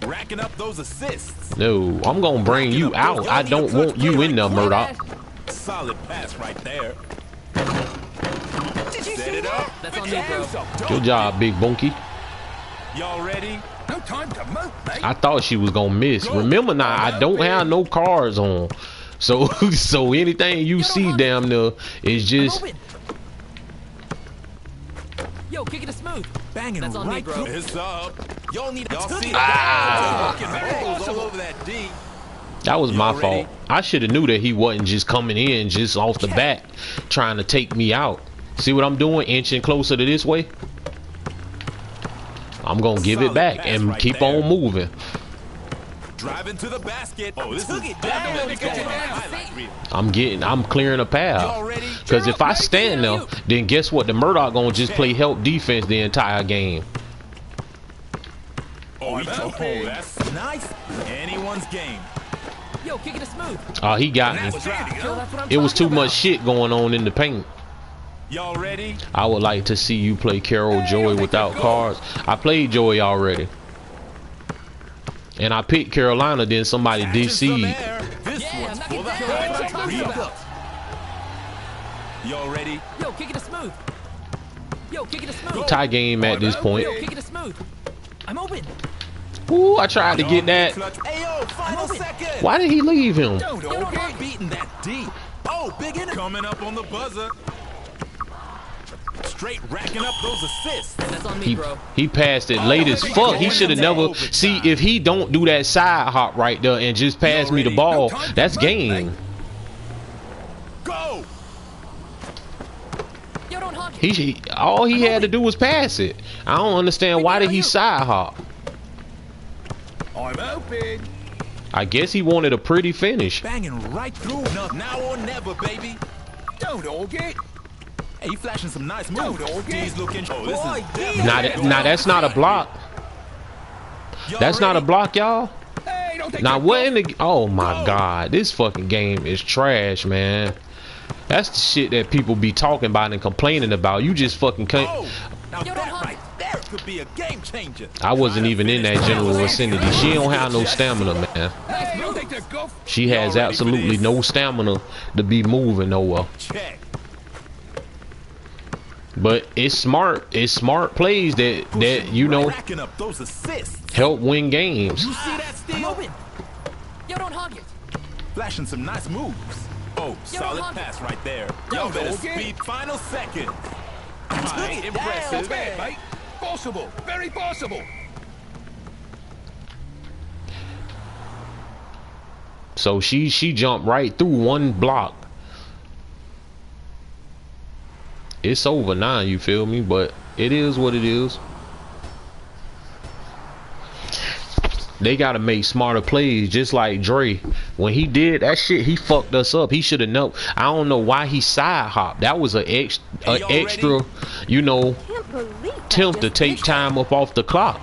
Racking up those assists. No, I'm gonna bring you out. I don't want you in there, Murdoch. Solid pass right there. Did you Set see it that? up. That's on me, bro. Good job, Big Bunky. Y'all ready? No time to mope, mate. I thought she was gonna miss. Remember now, I don't have no cards on, so so anything you see down there is just. Open. Yo, kick it smooth. Banging That's on me, right bro. It's up. Y'all need. Y'all see Ah. that? All over that D. That was my Y'all ready? fault. I should have knew that he wasn't just coming in just off the bat, trying to take me out. See what I'm doing? Inching closer to this way. I'm gonna give it Solid back pass and right keep there. on moving. Driving to the basket. Oh, this is I'm clearing a path. Because if I stand there, then guess what? The Murdoch gonna just play help defense the entire game. Oh, that's nice. Anyone's game. Yo, kick it smooth. Oh, he got me. It was too much shit going on in the paint. Y'all ready? I would like to see you play Carol Joy without cards. I played Joy already. And I picked Carolina, then somebody DC'd. Y'all ready? Yo, kick it smooth. Yo, kick it smooth. Tie game at this point. Yo, kick it smooth. I'm open. Ooh, I tried to get that. Ayo, final second. Why did he leave him? Don't beating that deep. Oh, big in it. Coming up on the buzzer. Straight racking up those assists. That's on me, bro. He passed it late as fuck. He should have never. See, if he don't do that side hop right there and just pass me the ball, that's game. Go. Yo, don't hog it. All he had to do was pass it. I don't understand why did he side hop. I'm open. I guess he wanted a pretty finish. Banging right through. Now or never, baby. Don't hog it. Hey, you flashing some nice moves. He's looking. Oh, this is Now that's not a block. That's not a block, y'all. Hey, don't take Now that what in the? Oh my God, this fucking game is trash, man. That's the shit that people be talking about and complaining about. You just fucking can't. Oh, now that right there could be a game changer. I wasn't even in that general vicinity. She don't have no stamina, man. Hey, don't take that go. She has absolutely no stamina to be moving nowhere. Check. But it's smart. It's smart plays that you know Racking up those assists. help win games. You see that steal? I'm open. Yo, don't hog it. Flashing some nice moves. Oh, solid pass right there. Y'all better speed. Final second. Right, impressive. Not bad, mate. Possible. Very possible. So she jumped right through one block. It's over now, you feel me? But it is what it is. They gotta make smarter plays, just like Dre. When he did that shit, he fucked us up. He should have known. I don't know why he side hopped. That was an extra, you know, attempt to take time up off the clock.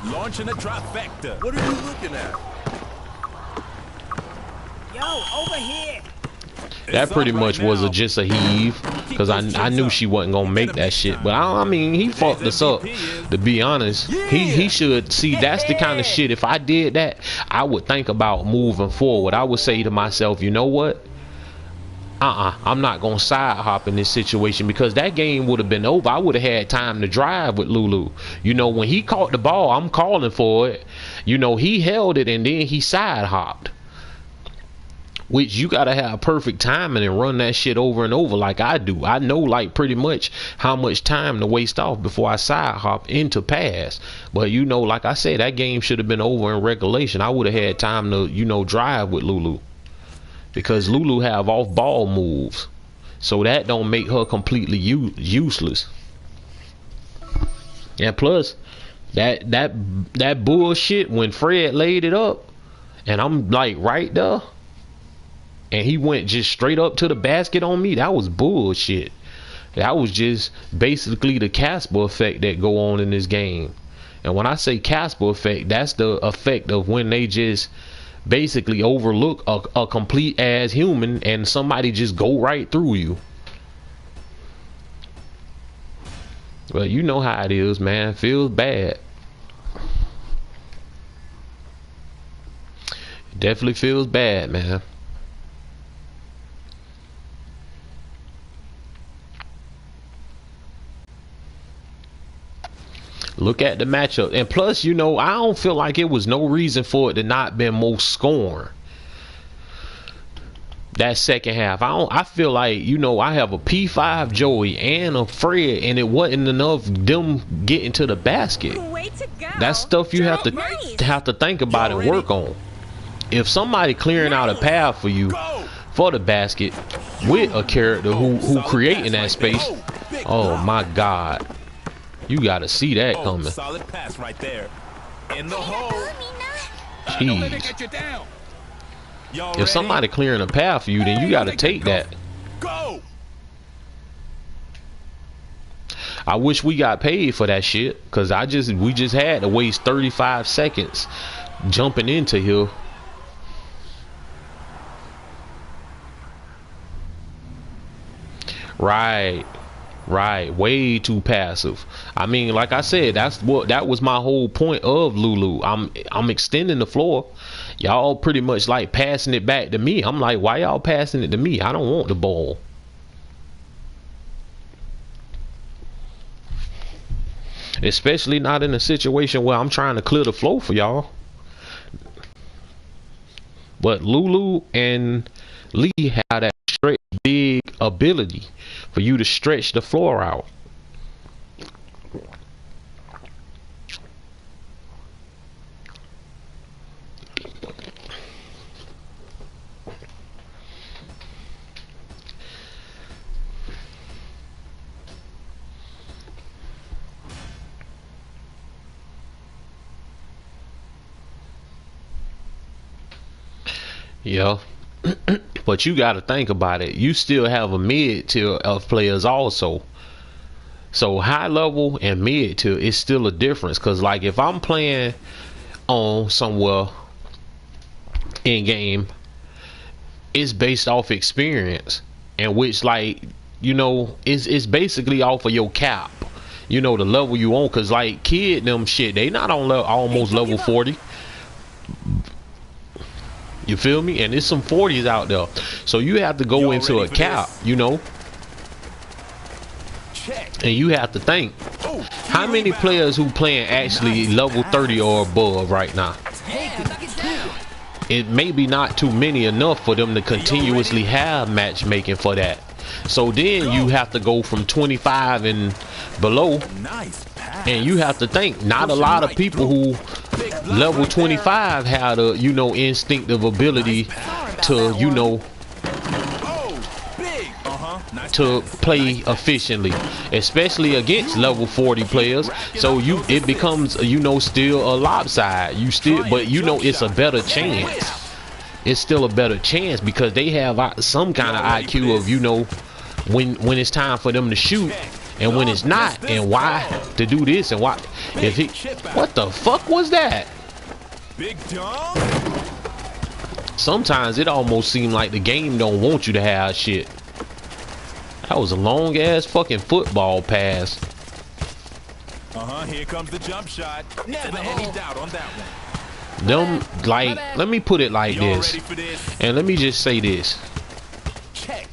Launching a trifecta. What are you looking at? Yo, over here. That pretty much was just a heave, because I knew she wasn't gonna make that shit. But I mean, he fucked us up. To be honest, he should see. That's the kind of shit. If I did that, I would think about moving forward. I would say to myself, you know what? I'm not gonna side hop in this situation, because that game would have been over. I would have had time to drive with Lulu. You know, when he caught the ball, I'm calling for it. You know, he held it and then he side hopped. Which you gotta have perfect timing and run that shit over and over like I do. I know like pretty much how much time to waste off before I side hop into pass. But you know, like I said, that game should have been over in regulation. I would have had time to, you know, drive with Lulu, because Lulu have off ball moves, so that don't make her completely useless. And plus, that bullshit when Fred laid it up, and I'm like right there, and he went just straight up to the basket on me. That was bullshit. That was just basically the Casper effect that go on in this game. And when I say Casper effect, that's the effect of when they just basically overlook a complete ass human and somebody just go right through you. Well, you know how it is, man. Feels bad. It definitely feels bad, man. Look at the matchup. And plus, you know, I don't feel like it was no reason for it to not been more scoring. That second half, I feel like, you know, I have a P5 Joey and a Fred, and it wasn't enough them getting to the basket. Way to go. That's stuff you have to think about and work on. If somebody clearing out a path for you for the basket with a character who creating that space, oh my God. You gotta see that coming. Solid pass right there. In the hole. Don't let it Jeez. get you down. Y'all If somebody clearing a path for you, then you gotta take that. go. I wish we got paid for that shit, cause we just had to waste 35 seconds jumping into here. Right, way too passive. I mean, like I said, that was my whole point of Lulu. I'm extending the floor. Y'all pretty much like passing it back to me. I'm like, why y'all passing it to me? I don't want the ball. Especially not in a situation where I'm trying to clear the flow for y'all. But Lulu and Lee have that stretch big ability for you to stretch the floor out. Yeah. But you got to think about it. You still have a mid tier of players also. So high level and mid tier is still a difference. Cause like if I'm playing on somewhere in game, it's based off experience, and which like it's basically off of your cap. The level you on. Cause like kid them shit, they not on almost level 40. You feel me? And there's some 40s out there. So you have to go into a cap, Check. and you have to think how many players who playing actually level 30 or above right now. It may be not too many enough for them to continuously have matchmaking for that. So then you have to go from 25 and below, Nice pass. and you have to think not a lot of people who level 25 had a instinctive ability to Big. Nice to pass. play efficiently, especially against level 40 players. So it becomes still a lopside. But it's a better chance. It's still a better chance because they have some kind of IQ of when it's time for them to shoot and when it's not, and why to do this, and why what the fuck was that? Big dunk. Sometimes it almost seems like the game don't want you to have shit. That was a long ass fucking football pass. Here comes the jump shot. Never any doubt on that one. Let me put it like Y'all this, ready for this? and let me just say this. Check.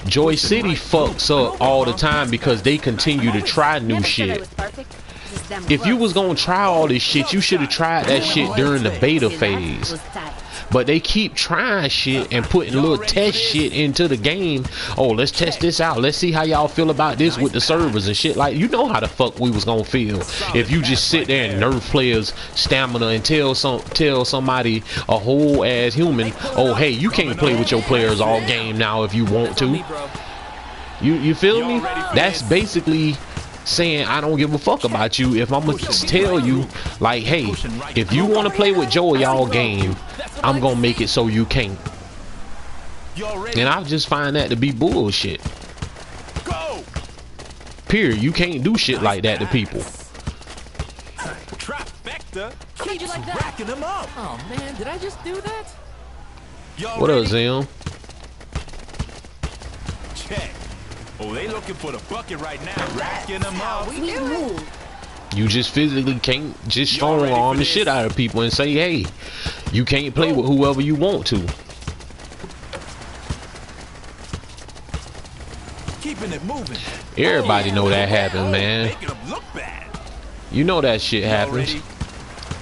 Joy City fucks up all the time because they continue to try new shit. If you was gonna try all this shit, you should have tried that shit during the beta phase. But they keep trying shit and putting little test shit into the game. Oh, let's test this out. Let's see how y'all feel about this with the servers and shit. Like, how the fuck we was gonna feel if you just sit there and nerf players' stamina and tell somebody, a whole ass human, oh hey, you can't play with your players all game now if you want to. You feel me? That's basically saying I don't give a fuck about you if I'm gonna tell you like, hey, if you want to play with Joey all game, I'm gonna make it so you can't. And I just find that to be bullshit. Go. Period. You can't do shit like that to people. Trifecta. How'd you like that? Racking them up. Oh man, did I just do that? Y'all What ready? up, Zim? Check. Oh, they looking for the bucket right now. Racking them up. You just physically can't just strong arm the shit out of people and say, hey, you can't play with whoever you want to. Keeping it moving. Everybody know that happens, man. Making them look bad. You know that shit Y'all happens. ready?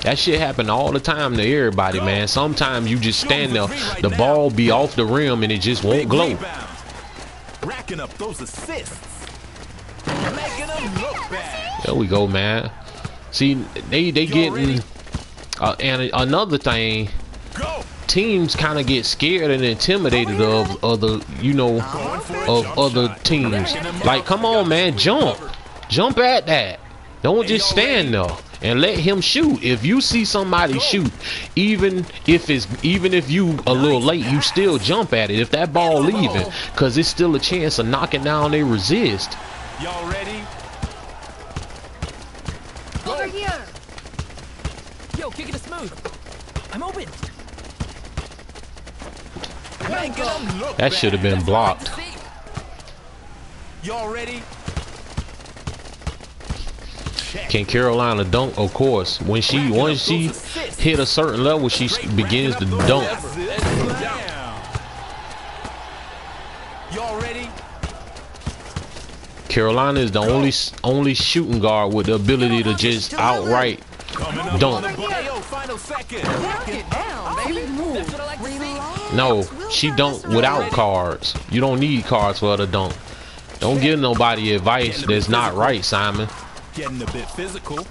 That shit happen all the time to everybody, man. Sometimes you just stand there, the ball be off the rim and it just won't Big glow. rebound. Racking up those assists. Making them look bad. There we go, man. See, they getting ready? and another thing, Go. teams kind of get scared and intimidated of other, of other teams. Like, come on, man, jump at that. Don't just stand there. and let him shoot. If you see somebody shoot, even if you a little late, you still jump at it if that ball leaving, cause it's still a chance of knocking down their resist. Y'all ready? Over here. Yo, kick it to smooth. I'm open. Making them look That should have been blocked. Y'all ready? Can Carolina dunk? Of course. Once she hit a certain level, she begins to dunk. Y'all ready? Carolina is the only shooting guard with the ability to just outright dunk. Yo, final second. No, she dunk without cards. You don't need cards for her to dunk. Don't give nobody advice that's not right, Simon. Getting a bit physical.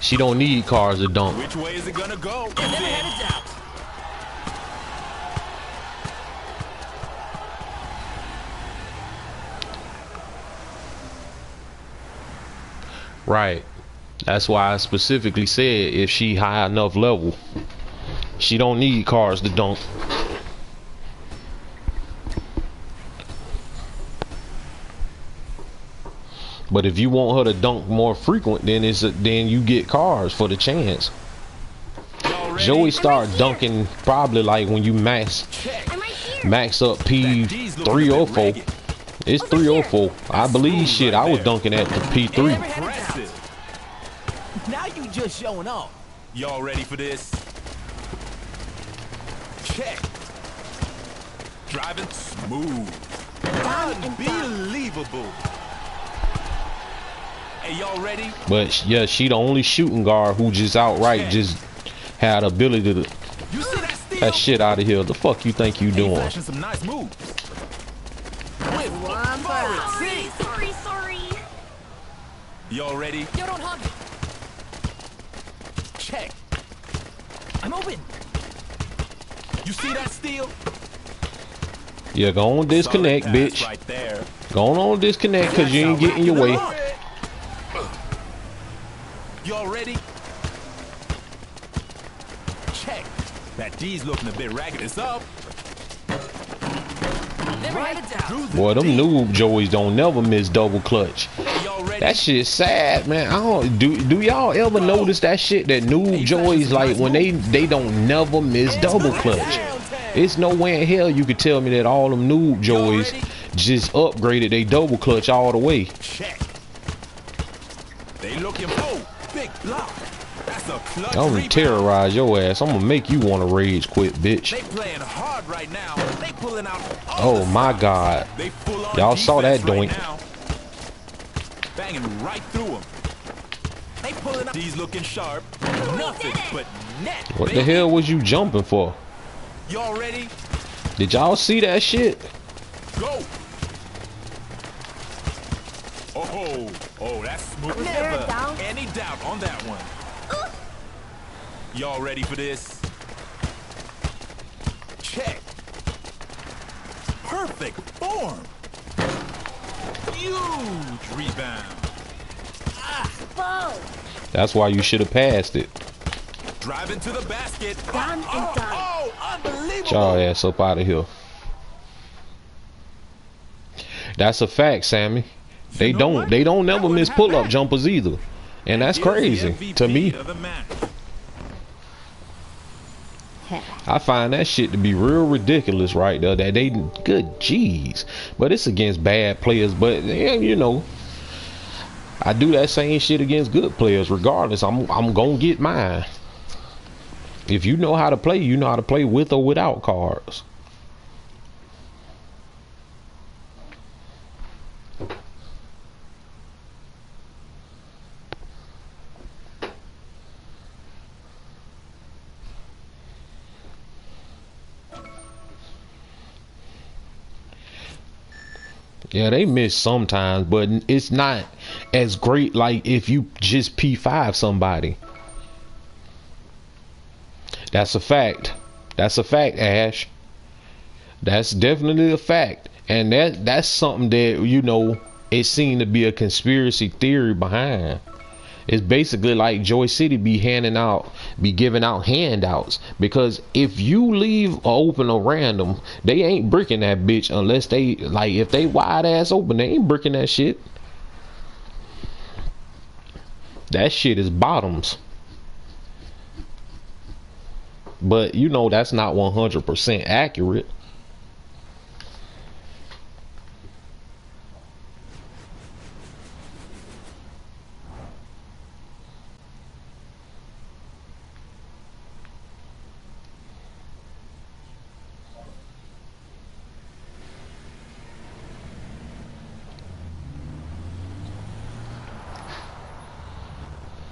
She don't need cards to dunk. Which way is it gonna go? Right. That's why I specifically said if she high enough level, she don't need cards to dunk. But if you want her to dunk more frequent, then then you get cards for the chance. Joey start dunking probably like when you max up P3 or 4. It's 3 or 4. I believe shit. I was dunking at the P3. Impressive. Now you just showing off. Y'all ready for this? Check. Driving smooth. Unbelievable. Hey, y'all ready? But yeah, she the only shooting guard who just outright just had the ability to You see that steal? that shit out of here. The fuck you think you doing? Flashing some nice moves. One bird. Sorry. Y'all ready? Yo, don't hug it. Check. I'm open. You see that steal? Yeah, go on disconnect, Solid pass bitch. right there. Go on disconnect because you ain't getting your way. Y'all ready? Check. That D's looking a bit ragged. It's up. Never had it down. Boy, them noob Joeys don't never miss double clutch. Y'all ready? That shit sad, man. I don't do y'all ever notice that shit that noob Joeys like when they don't never miss double clutch. It's no way in hell you could tell me that all them noob Joeys just upgraded they double clutch all the way. Check. They looking for big block. That's a clutch I'm gonna rebound. terrorize your ass. I'm gonna make you want to rage quit, bitch. They playing hard right now. They pulling out. Oh my god. They full on Y'all saw that defense right doink. now. Banging right through them. They pulling out. These looking sharp. Nothing but net. What the hell was you jumping for? Y'all ready? Did y'all see that shit? Go. Oh, that's smooth. Never down? any doubt on that one. Y'all ready for this? Check. Perfect form. Huge rebound. Bow. That's why you should have passed it. Driving to the basket. Done and done. Oh, unbelievable. Get y'all ass up out of here. That's a fact, Sammy. They don't never miss pull-up jumpers either. And that's crazy to me. Of the match. I find that shit to be real ridiculous right there. That they good jeez. But it's against bad players. But yeah, you know, I do that same shit against good players. Regardless, I'm gonna get mine. If you know how to play, you know how to play with or without cards. Yeah, they miss sometimes, but it's not as great like if you just P5 somebody. That's a fact. That's a fact, Ash. That's definitely a fact. And that's something that, you know, it seemed to be a conspiracy theory behind. It's basically like Joy City be giving out handouts, because if you leave open or random, they ain't bricking that bitch unless they like, if they wide ass open, they ain't bricking that shit. That shit is bottoms. But you know that's not 100% accurate.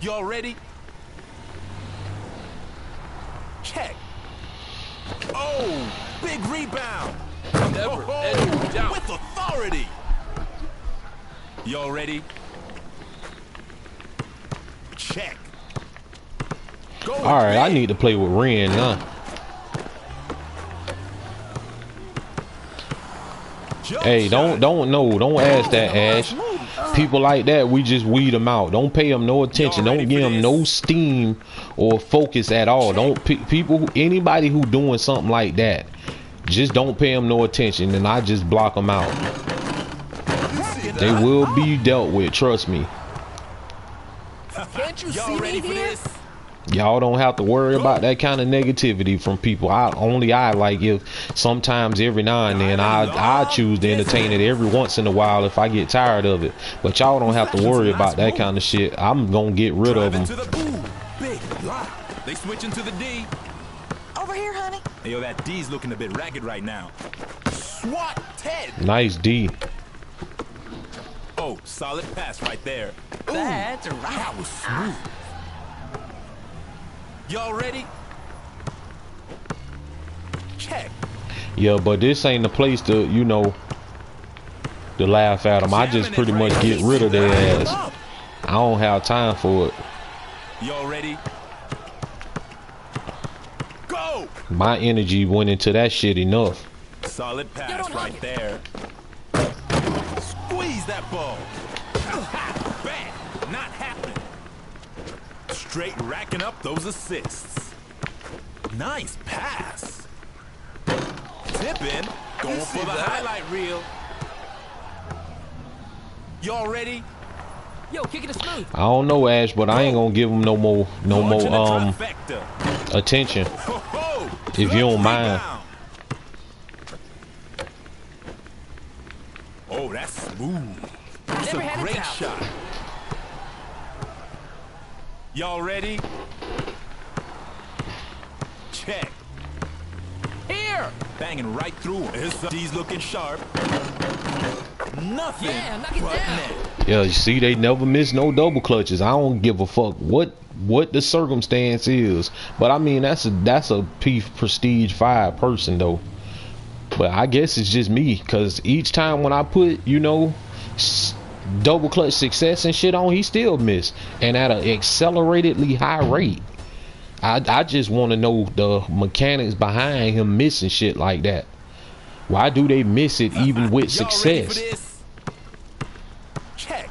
Y'all ready? Check. Oh, big rebound. Never any doubt. With authority. Y'all ready? Check. All right, I need to play with Ren, huh? Hey, don't ask that, Ash. People like that, we just weed them out. Don't pay them no attention. Don't give them no steam or focus at all. Don't anybody who doing something like that, just don't pay them no attention, and I just block them out. They will be dealt with, trust me. Can't you see me here? Y'all don't have to worry about that kind of negativity from people. I like, if sometimes every now and then I choose to entertain it every once in a while if I get tired of it. But y'all don't have to worry about that kind of shit. I'm gonna get rid of them. They switching to the D. Over here, honey. Hey, yo, that D's looking a bit ragged right now. SWAT Ted. Nice D. Oh, solid pass right there. That's right. That was smooth. Y'all ready? Check. Yeah, but this ain't the place to, you know, to laugh at them. I just pretty much get rid of their ass. I don't have time for it. Y'all ready? Go! My energy went into that shit enough. Solid pass right there. Squeeze that ball. Bam! Not happening. Straight racking up those assists. Nice pass. Tipping. Going for the highlight reel. Y'all ready? Yo, kicking it smooth. I don't know, Ash, but I ain't gonna give them no more attention. If you don't mind. Oh, that's smooth. That's a great shot. Y'all ready? Check. Here. Banging right through him. D's looking sharp. Nothing. Yeah, knock it but down. net. Yeah, you see, they never miss no double clutches. I don't give a fuck what the circumstance is. But I mean, that's a prestige 5 person though. But I guess it's just me, cause each time when I put, you know, double clutch success and shit on, he still miss, and at an acceleratedly high rate. I just want to know the mechanics behind him missing shit like that. Why do they miss it even with success? Check.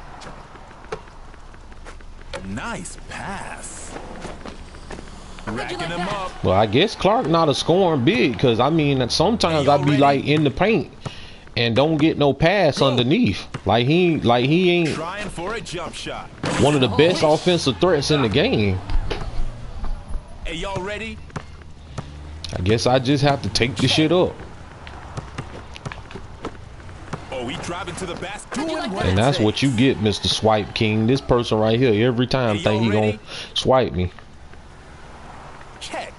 Nice pass. Racking him up. Well, I guess Clark not a scoring big, because I mean sometimes I be like in the paint and don't get no pass underneath. Like he ain't trying for a jump shot. One of the best offensive threats in the game. Hey, y'all ready? I guess I just have to take the shit up. Oh, he driving to the basket. And that's what you get, Mr. Swipe King. This person right here, every time think he gonna swipe me. Check.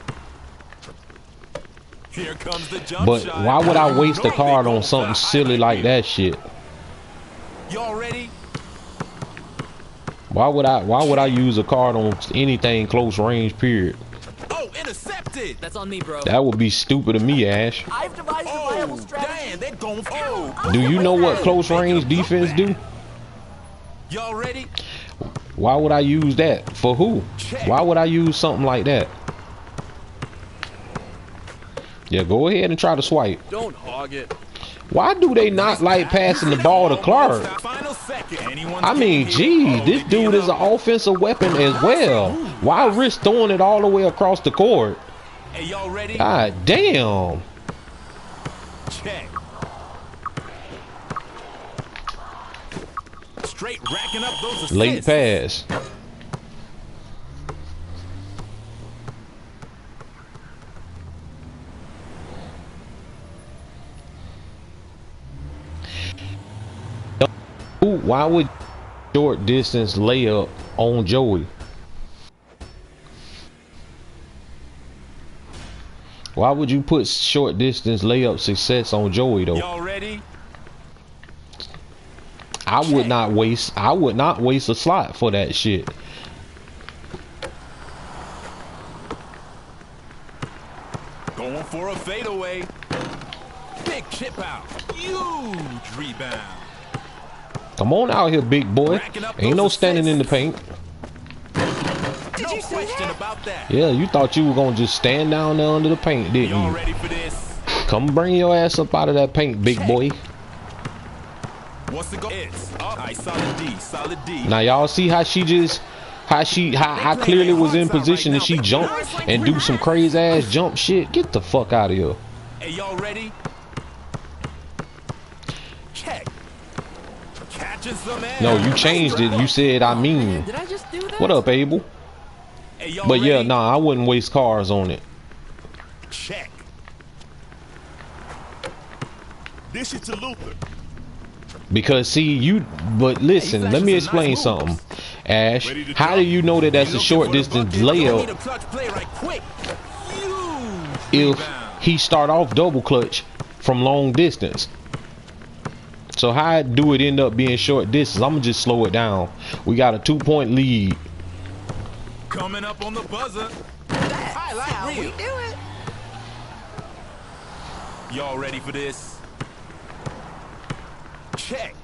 Here comes the jump but shot. Why would I waste a card on something silly like that shit? Y'all ready? Why would I use a card on anything close range, period? Oh, intercepted. That's on me, bro. That would be stupid of me, Ash. I've devised a viable strategy. Damn, they're going for Do you know what close range defense do? Y'all ready? Why would I use that? For who? Why would I use something like that? Yeah, go ahead and try to swipe. Don't hog it. Why do they not like passing the ball to Clark? Final second. Anyone's I mean, game gee, here. this dude is an offensive weapon as well. Why risk throwing it all the way across the court? Hey, y'all ready? God damn. Check. Straight racking up those assists. Late pass. Why would short distance layup on Joey? Why would you put short distance layup success on Joey though? Y'all ready? I would not waste a slot for that shit. Going for a fadeaway. Big chip out. Huge rebound. Come on out here, big boy. Ain't no standing in the paint. No question about that. Yeah, you thought you were gonna just stand down there under the paint, didn't Y'all you? ready for this? Come bring your ass up out of that paint, big boy. What's the go? It's solid D, solid D. Now y'all see how she just how clearly was in position and she jumped and do some crazy ass jump shit. Get the fuck out of here. Hey, y'all ready? Check. Catching some ass. No, you changed it. You said I mean. Did I just do that? What up, Abel? Hey, y'all But yeah, ready? nah, I wouldn't waste cars on it. Check. Dish it to Luther. Because see, but listen, let me explain something. Ash, how do you know that that's a short distance Need a layup clutch play right quick. Huge if rebound. he start off double clutch from long distance? So how do it end up being short distance? I'm gonna just slow it down. We got a 2-point lead. Coming up on the buzzer. That's how we do it. Y'all ready for this? Check.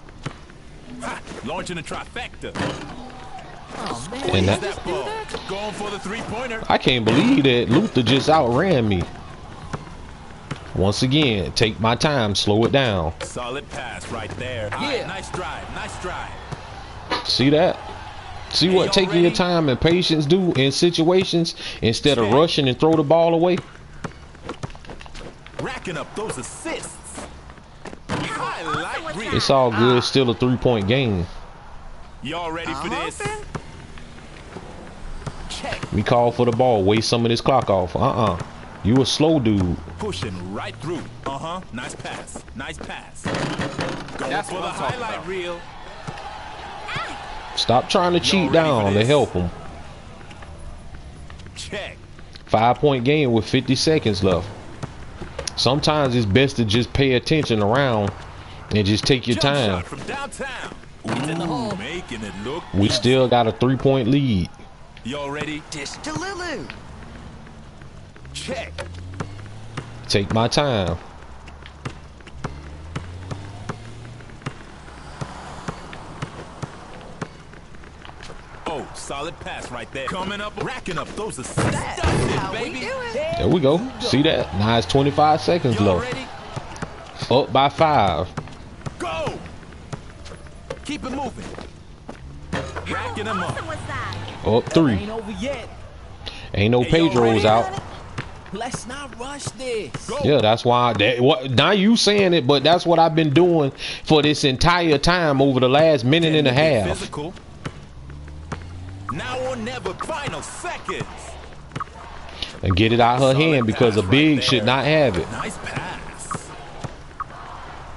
Ha, launching a trifecta. Oh, man. And Did I that- just do that? Going for the three-pointer. I can't believe that Luther just outran me. Once again, take my time, slow it down. Solid pass right there. All right, nice drive, nice drive. See that? See Hey, what y'all taking your ready? time and patience do in situations instead of Check. rushing and throw the ball away? Racking up those assists. Highlight reel. It's all good. It's still a 3-point game. Y'all ready for this? Check. We call for the ball. Waste some of this clock off. You a slow dude. Pushing right through. Nice pass. Nice pass. Going That's for what the I'm talking highlight about. reel. Stop trying to cheat ready for down to this? help him. Check. 5-point game with 50 seconds left. Sometimes it's best to just pay attention around and just take your Jump time. shot from downtown. It's in the hole. Making it look. We still got a 3-point lead. Y'all ready? Dish to Lulu. Check. Take my time. Oh, solid pass right there. Coming up, racking up those assists. That's Done it, how we baby. do it. There we go. See that? Now it's 25 seconds Y'all left. ready? Up by 5. Go. Keep it moving. Racking them up. Awesome was that? Up 3. Ain't over yet. Ain't no Hey, y'all Pedro's ready? out. Let's not rush this. Go. Yeah, that's why. Now you saying it, but that's what I've been doing for this entire time over the last minute and a Get half. Physical. Now or never. Final seconds. And get it out her Solid hand because a pass big right should there. not have it. Nice pass.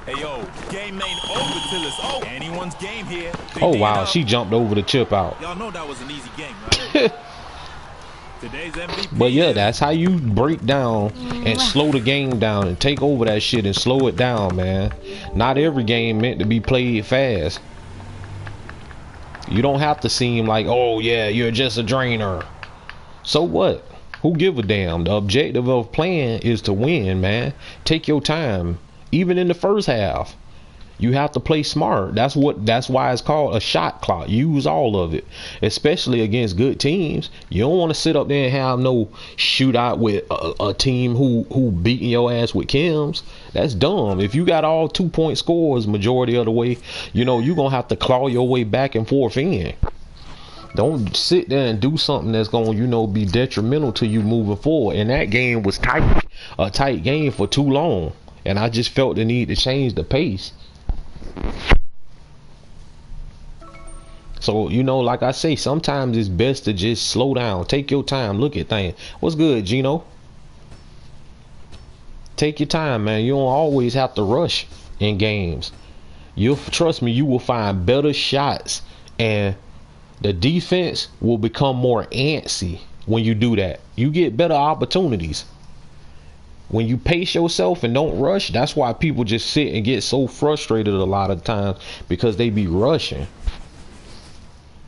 Hey yo, game ain't over till it's over. Anyone's game here. Big Oh D wow, up. she jumped over the chip out. Y'all know that was an easy game, right? Today's MVP. But yeah, is- that's how you break down and slow the game down and take over that shit and slow it down, man. Not every game meant to be played fast. You don't have to seem like, oh yeah, you're just a drainer. So what? Who give a damn? The objective of playing is to win, man. Take your time. Even in the first half. You have to play smart. That's why it's called a shot clock. Use all of it, especially against good teams. You don't want to sit up there and have no shootout with a team who beating your ass with chems. That's dumb. If you got all 2-point scores majority of the way, you know you're gonna have to claw your way back and forth in. Don't sit there and do something that's gonna, you know, be detrimental to you moving forward. And that game was tight, a tight game for too long, and I just felt the need to change the pace. So, you know, like I say, sometimes it's best to just slow down, take your time, look at things. What's good, Gino? Take your time, man. You don't always have to rush in games. You'll trust me, you will find better shots, and the defense will become more antsy when you do that. You get better opportunities when you pace yourself and don't rush. That's why people just sit and get so frustrated a lot of times, because they be rushing.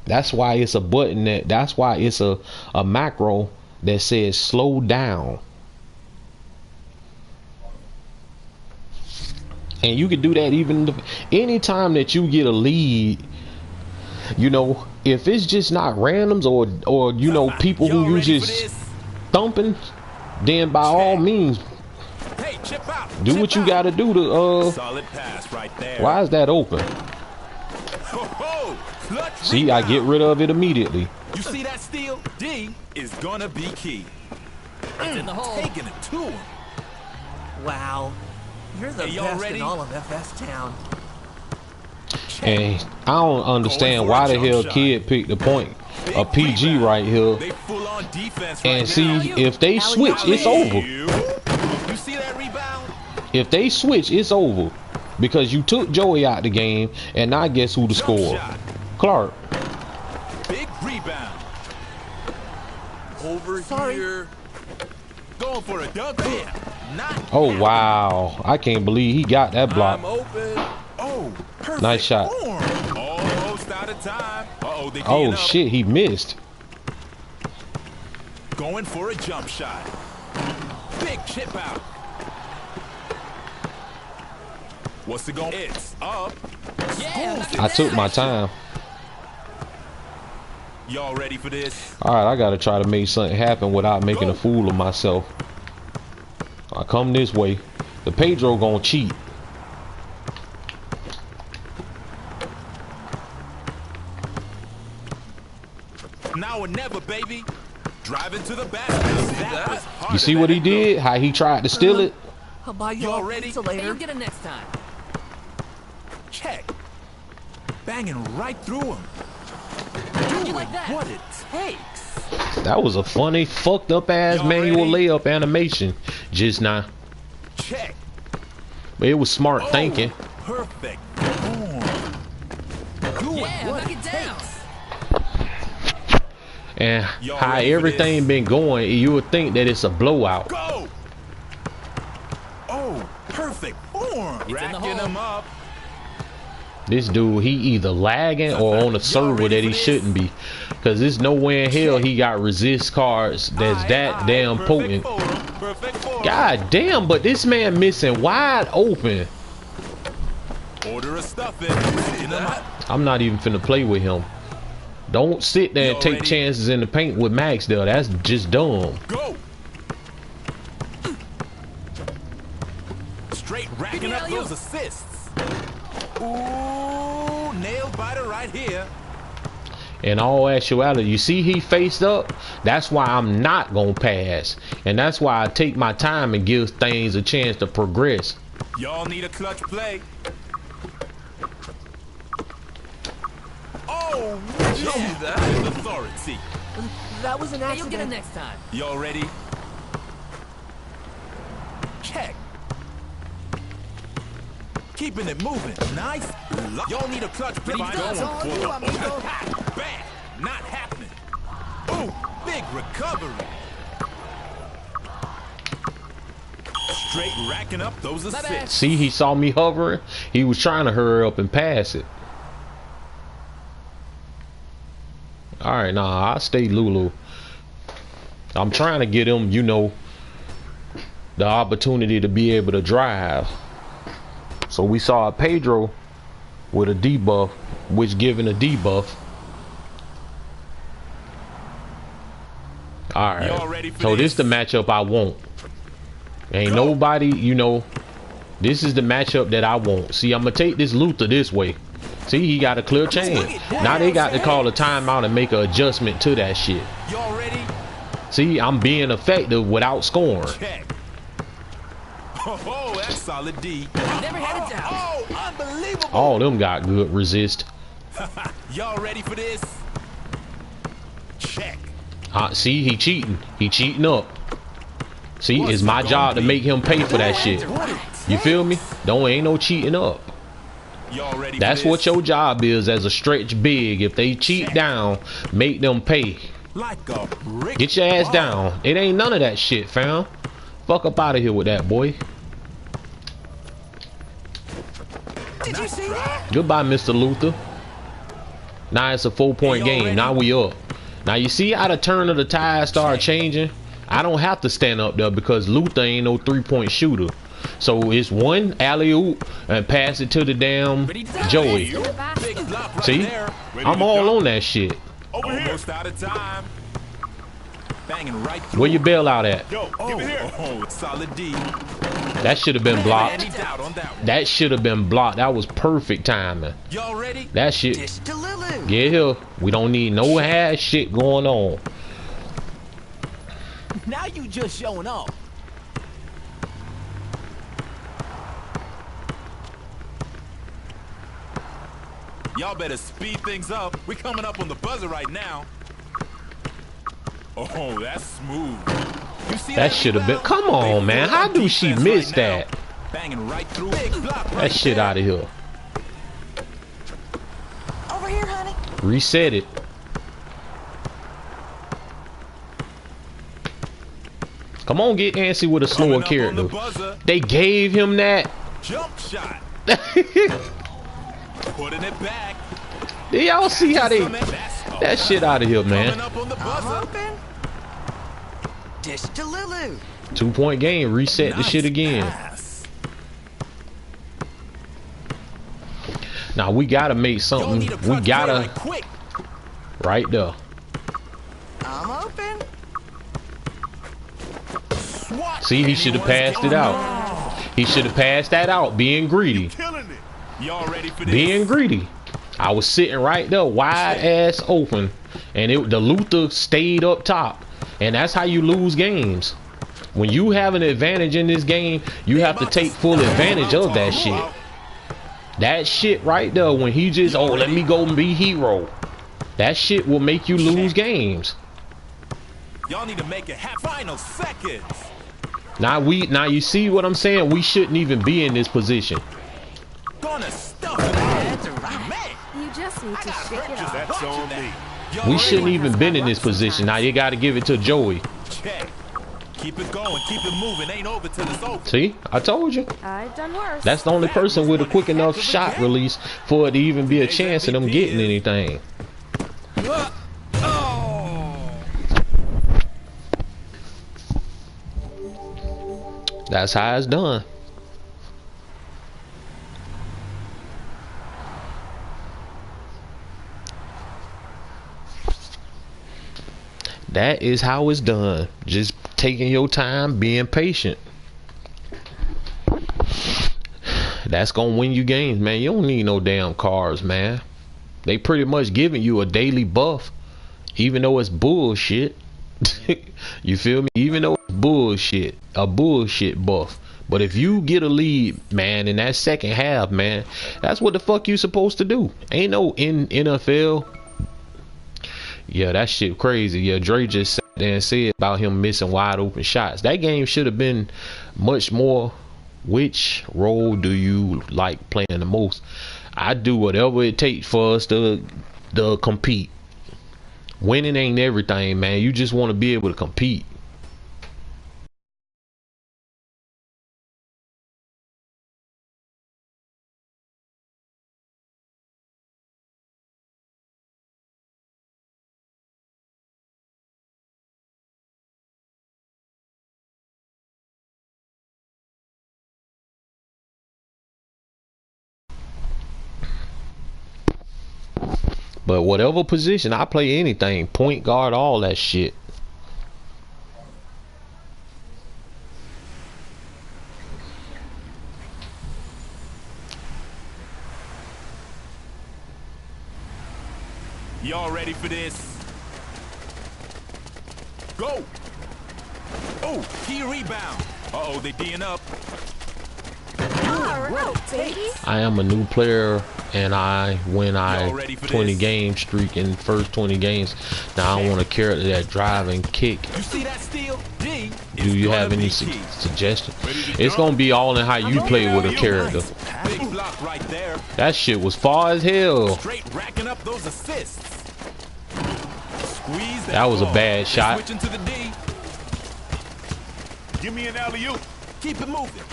That's why it's a button that's why it's a macro that says slow down. And you can do that even anytime that you get a lead. You know, if it's just not randoms or you know, people who you just thumping, then by all means, Hey, chip out. do what you gotta do to Solid pass right there. why is that open? Clutch See, I get rid of it immediately. You see that steal? D is gonna be key. It's in the hole. Taking it to him. Wow. You're the Hey, y'all best ready? in all of FS Town. And I don't understand why the hell kid picked the point a PG right here. They full on defense And right see, now. if they switch, it's over. You see that rebound? If they switch, it's over, because you took Joey out the game, and now guess who the Jump scorer? shot. Clark. Big rebound. Over Sorry. here. Going for a dunk. Bam. Not Oh wow, I can't believe he got that block. I'm open. Oh, perfect Nice shot. form. Almost out of time. Uh-oh, they Oh being up. shit, he missed. Going for a jump shot. Big chip out. What's it going? It's up. Yeah, knock it I took down. my time. Y'all ready for this? All right, I gotta try to make something happen without making a fool of myself. I come this way. The Pedro gonna cheat. Now or never, baby. Driving to the basket. That was harder You see what he than it did? How he tried to steal it? I'll buy you Y'all all ready? pizza Hey, later. you'll get it next time. looked. Check. Banging right through him. You like that? What it takes. That was a funny, fucked up ass Y'all manual ready? layup animation just now. Check. But it was smart Oh, thinking. Perfect form. Doing Yeah, what knock it it down. takes. And Y'all how ready for everything this? been going, you would think that it's a blowout. Go. Oh, perfect form. in the Racking hole. them up. This dude, he either lagging or on a server ready that for he this? shouldn't be. Because there's nowhere in hell he got resist cards that's that damn potent. Perfect form. God damn, but this man missing wide open. Order a stuffing. Hitting them up. I'm not even finna play with him. Don't sit there and Y'all take ready? chances in the paint with Max though. That's just dumb. Go. Straight racking up those assists. Ooh, nail biter right here. In all actuality, you see he faced up. That's why I'm not gonna pass. And that's why I take my time and give things a chance to progress. Y'all need a clutch play. Oh, yeah, that is authority. That was an Hey, you'll get it accident. next time. Y'all ready? Check. Keeping it moving. Nice. Y'all need a clutch play. Pretty good. Going All for you, the amigo. bam. Not happening. Ooh, big recovery. Straight racking up those bad. assists. See, he saw me hovering. He was trying to hurry up and pass it. All right, nah, I stay Lulu. I'm trying to get him, you know, the opportunity to be able to drive. So we saw a Pedro with a debuff, which given a debuff. Alright. So this the matchup I want. Ain't nobody, you know, this is the matchup that I want. See, I'm gonna take this Luther this way. See, he got a clear chain. Now they got to call a timeout and make an adjustment to that shit. Y'all ready? See, I'm being effective without scoring. Check. Oh, that's solid D. Never had it down. Oh, unbelievable. All them got good resist. Y'all ready for this? Check. See, he cheating. He cheating up. See, it's my job to make him pay for that shit. You feel me? Ain't no cheating up. Y'all ready? That's what your job is as a stretch big. If they cheat down, make them pay. Like a brick. Get your ass down. It ain't none of that shit, fam. Fuck up out of here with that, boy. Did you see that? Goodbye, Mr. Luther. Now it's a 4-point game. Now we up. Now you see how the turn of the tide started changing? I don't have to stand up there because Luther ain't no 3-point shooter. So it's one alley-oop and pass it to the damn Joey. See? I'm all on that shit. Almost out of time. Banging right through. Where your bail out at? Yo, give it here. Oh, solid D. That should have been blocked. Any doubt on that one? That should have been blocked. That was perfect timing. Y'all ready? That shit. Dish to Lulu. Get here. We don't need no ass shit going on. Now you just showing off. Y'all better speed things up. We're coming up on the buzzer right now. Oh, that's smooth. You see That should have been. Come on, man. How do she miss that? Banging right through. Big block right That shit there. out of here. Over here, honey. Reset it. Come on, get antsy with a slower Coming up on the character. buzzer. They gave him that. Jump shot. Putting it back. Do y'all see how they? That's That shit out of here, man. coming up on the buzzer. Dish to Lulu. 2-point game. Reset the shit again. Pass. Now we gotta make Y'all something. need a We cut gotta like quick. right there. I'm open. Swat. See, he should have passed it out. He should have passed that out. Being greedy. Killing it. Y'all ready for this? Being greedy. I was sitting right there, wide ass open, and the Luther stayed up top, and that's how you lose games. When you have an advantage in this game, you have to take full advantage of that shit. That shit right there, when he just let me go and be hero, that shit will make you lose games. Y'all need to make it final seconds. Now you see what I'm saying? We shouldn't even be in this position. Gonna stuff it. That's right. Man. You just need to shake it off. That's on me. Y'all We ready? shouldn't even been in this position. Now you got to give it to Joey. Check. Keep it going. Keep it moving. Ain't over till it's over. See, I told you. I've done worse. That's the only person with a quick enough shot release for it to even be a chance of them getting anything. That's how it's done. That is how it's done. Just taking your time, being patient. That's gonna win you games, man. You don't need no damn cars, man. They pretty much giving you a daily buff, even though it's bullshit. You feel me? Even though it's bullshit, a bullshit buff. But if you get a lead, man, in that second half, man, that's what the fuck you supposed to do. Ain't no NFL. Yeah, that shit crazy. Yeah, Dre just sat there and said about him missing wide open shots. That game should have been much more. Which role do you like playing the most? I do whatever it takes for us to compete. Winning ain't everything, man. You just want to be able to compete. But whatever position, I play anything. Point guard, all that shit. Y'all ready for this? Go! Oh, key rebound. Uh-oh, they D'ing up. All right, baby. I am a new player, and when Y'all ready I for 20 this? game streak in the first 20 games. Now I want a character that drive and kick. You see that steal? D Do you have any suggestions? It's gonna be all in how you play with a character. Big block right there. That shit was far as hell. Straight racking up those assists. Squeeze That was a ball. bad They're shot. Switching to the D. Give me an alley-oop. Keep it moving.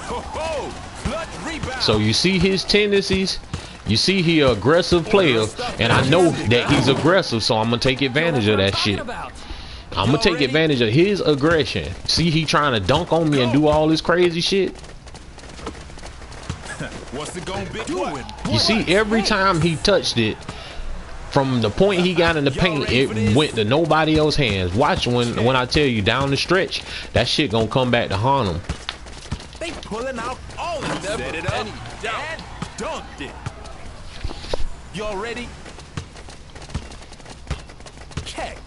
Ho-ho! Clutch rebound. So you see his tendencies. You see he an aggressive player, and I know that he's aggressive, so I'm gonna take advantage of that shit. I'm gonna take advantage of his aggression. See, he trying to dunk on me and do all this crazy shit. What's it gonna be doing? You see, every time he touched it, from the point he got in the paint, it went to nobody else's hands. Watch when I tell you down the stretch, that shit gonna come back to haunt him. They pulling out all of them. Set it up and dunked it. Y'all ready? Check.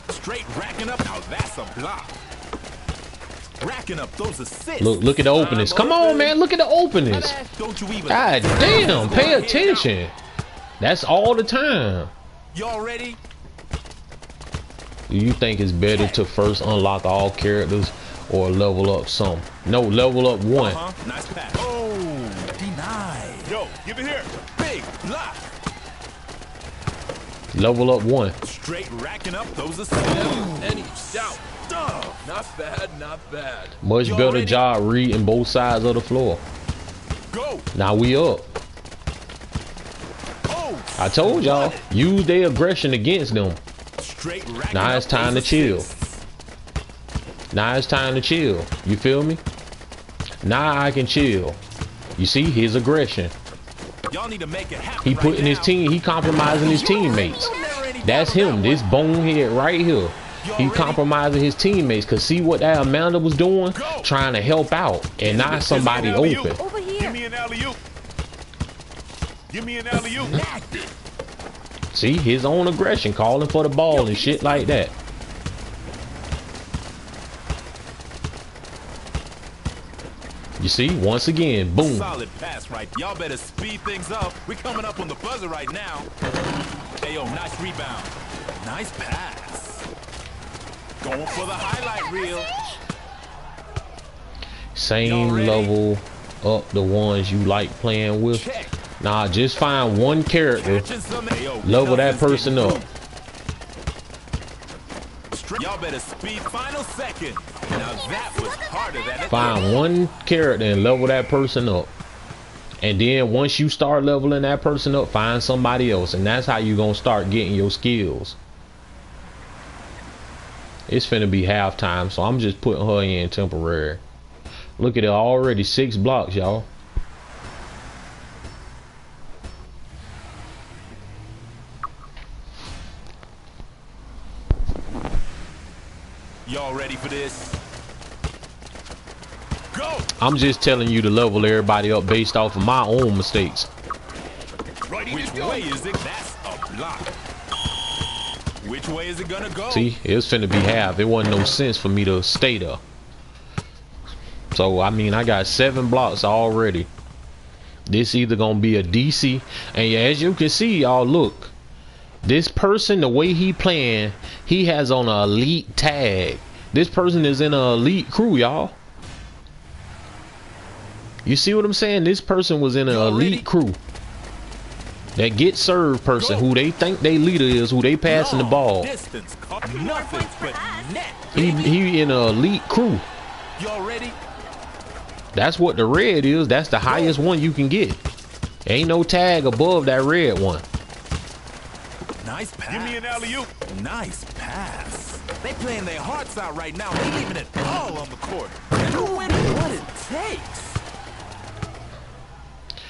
Straight racking up. Now that's a block. Racking up those assists. Look at the openings. Come on, man. Look at the openings. Don't you even. God damn. Pay attention. That's all the time. Y'all ready? Do you think it's better to first unlock all characters or level up some? No, level up one. Nice pass. Oh, denied. Yo, give it here. Big block. Level up one. Straight racking up those assists. Any doubt. Not bad, not bad. Much Y'all better ready? job reading both sides of the floor. Go. Now we up. Oh, I told y'all, use their aggression against them. straight racking Now up it's time those to chill. assists. Now it's time to chill. You feel me? Now I can chill. You see his aggression. Y'all need to make it happen. He putting his team, he compromising his teammates. That's him, this bonehead right here. He compromising his teammates, cause see what that Amanda was doing? Trying to help out, and now somebody open. Over Give here. me an alley-oop. Give me an alley-oop. See, his own aggression, calling for the ball and shit like that. You see, once again, boom. Solid pass right. Y'all better speed things up. We're coming up on the buzzer right now. Hey, yo, nice rebound. Nice pass. Going for the highlight reel. Same level up the ones you like playing with. Check. Nah, just find one character, Catching some. Hey, yo, level that Kelvin's person getting up. through. Y'all better speed. Final second. Now that was harder than it. Find one character and level that person up. And then once you start leveling that person up, find somebody else. And that's how you gonna start getting your skills. It's finna be halftime, so I'm just putting her in temporary. Look at it, already 6 blocks, y'all. Y'all ready for this? Go. I'm just telling you to level everybody up based off of my own mistakes. Which way is it? That's a block. Which way is it gonna go? See, it was finna be half. It wasn't no sense for me to stay there. So, I mean, I got 7 blocks already. This either gonna be a DC. And yeah, as you can see, y'all, look. This person, the way he playing, he has on an elite tag. This person is in an elite crew, y'all. You see what I'm saying? This person was in an elite crew. That get served person, who they think they leader is, who they passing the ball. Distance, nothing but net. He in an elite crew. Y'all ready? That's what the red is. That's the highest one you can get. Ain't no tag above that red one. Nice pass. Give me an alley-oop. Nice pass. They playing their hearts out right now. They leaving it all on the court. Doing what it takes.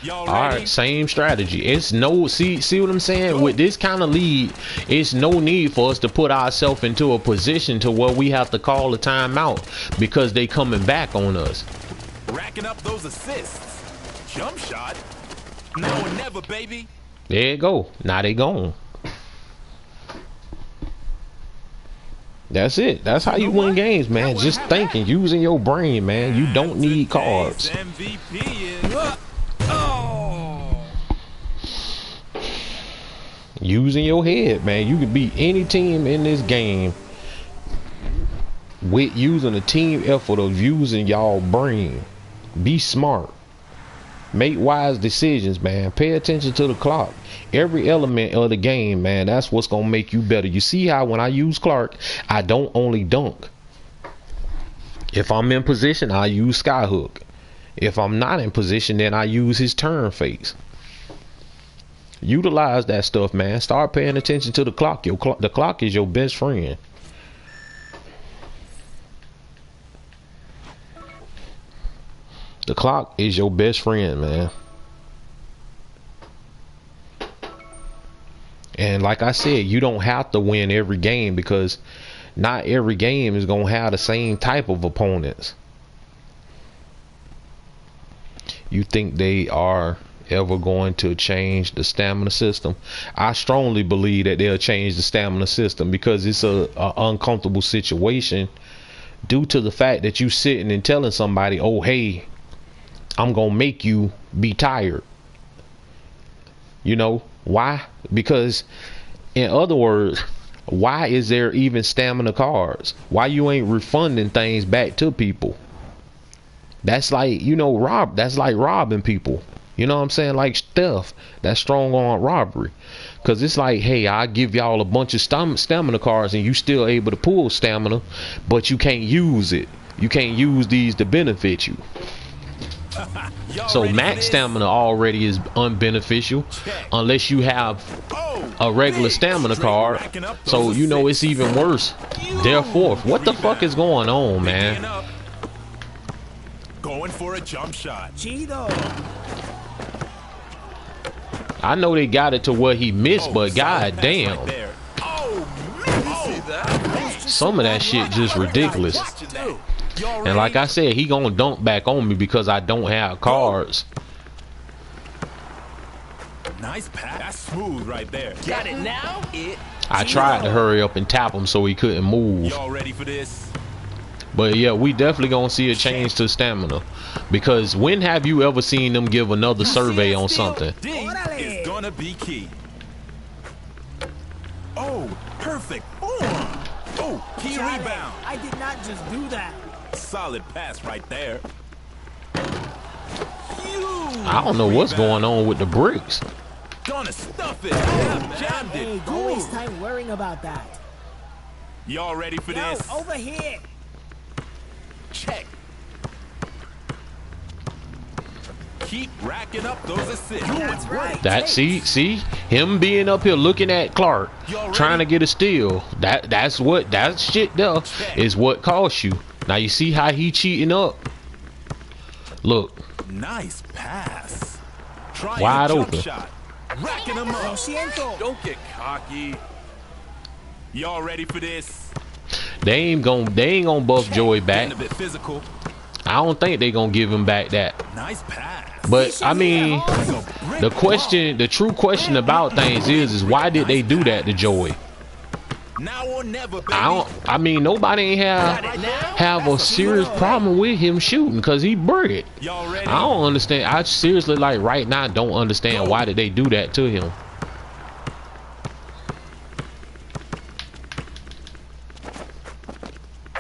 Y'all All ready? right, same strategy. It's no see what I'm saying? With this kind of lead, it's no need for us to put ourselves into a position to where we have to call a timeout because they coming back on us. Racking up those assists. Jump shot. Now or never, baby. There you go. Now they gone. That's it. That's how you win games, man. Just thinking, using your brain, man. You don't need cards. MVP is Using your head, man. You can beat any team in this game with using a team effort of using y'all brain. Be smart. Make wise decisions, man. Pay attention to the clock. Every element of the game, man. That's what's gonna make you better. You see how when I use Clark, I don't only dunk. If I'm in position, I use skyhook. If I'm not in position, then I use his turn face. Utilize that stuff, man. Start paying attention to the clock. The clock is your best friend. The clock is your best friend, man. And like I said, you don't have to win every game because not every game is going to have the same type of opponents. You think they are ever going to change the stamina system? I strongly believe that they'll change the stamina system because it's a uncomfortable situation due to the fact that you sitting and telling somebody, oh hey, I'm gonna make you be tired. You know why? Because in other words, why is there even stamina cards? Why you ain't refunding things back to people? That's like, you know, that's like robbing people. You know what I'm saying? Like theft. That's strong arm robbery. Because it's like, hey, I give y'all a bunch of stamina cards and you still able to pull stamina, but you can't use it. You can't use these to benefit you. So max stamina already is unbeneficial unless you have a regular stamina card. So, you know, it's even worse. Therefore, what the fuck is going on, man? going for a jump shot. Cheeto. I know they got it to where he missed, but god damn. Some of that shit just ridiculous. And like I said, he gonna dunk back on me because I don't have cards. Nice pass. That's smooth right there. Got it now? I tried to hurry up and tap him so he couldn't move. Y'all ready for this? But yeah, we definitely gonna see a change to stamina. Because when have you ever seen them give another survey on something? D is gonna be key. Oh, perfect form. Oh, key rebound. I did not just do that. Solid pass right there. I don't know what's going on with the bricks. Gonna stuff it. Jammed Hey, it. don't waste time worrying about that. Y'all ready for Yo, this? over here. Check. Keep racking up those assists. That's right. That see him being up here looking at Clark trying to get a steal. That shit there is what costs you. Now you see how he cheating up. Look, Nice pass. Trying wide a jump open. shot. Racking them up. Don't get cocky. Y'all ready for this? they ain't gonna buff Joey back. Getting a bit physical. I don't think they gonna give him back that. Nice pass. But I mean, the true question about things is why did they do that to Joey? Now or never, baby. I mean, nobody ain't have a serious problem with him shooting because he bricked. Y'all ready? I don't understand. I seriously, like, right now don't understand why did they do that to him.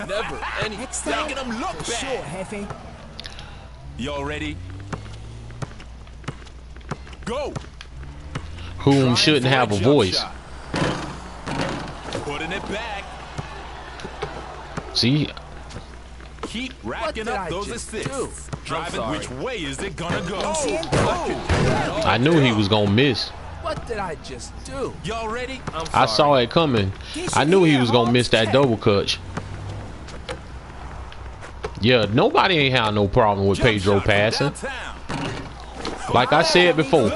Never any. Making them look bad. Sure, Hefe. Y'all ready? Go. Whom Trying shouldn't for have a jump voice. shot. Putting it back. See, Keep racking did up I those just assists. do? Driving. I'm sorry. Which way is it gonna go? I knew he was gonna miss. What did I just do? Y'all ready? I'm sorry. I saw it coming. I knew he was gonna miss that double clutch. Yeah, nobody ain't had no problem with Jump Pedro shot from passing. downtown. Like I said before,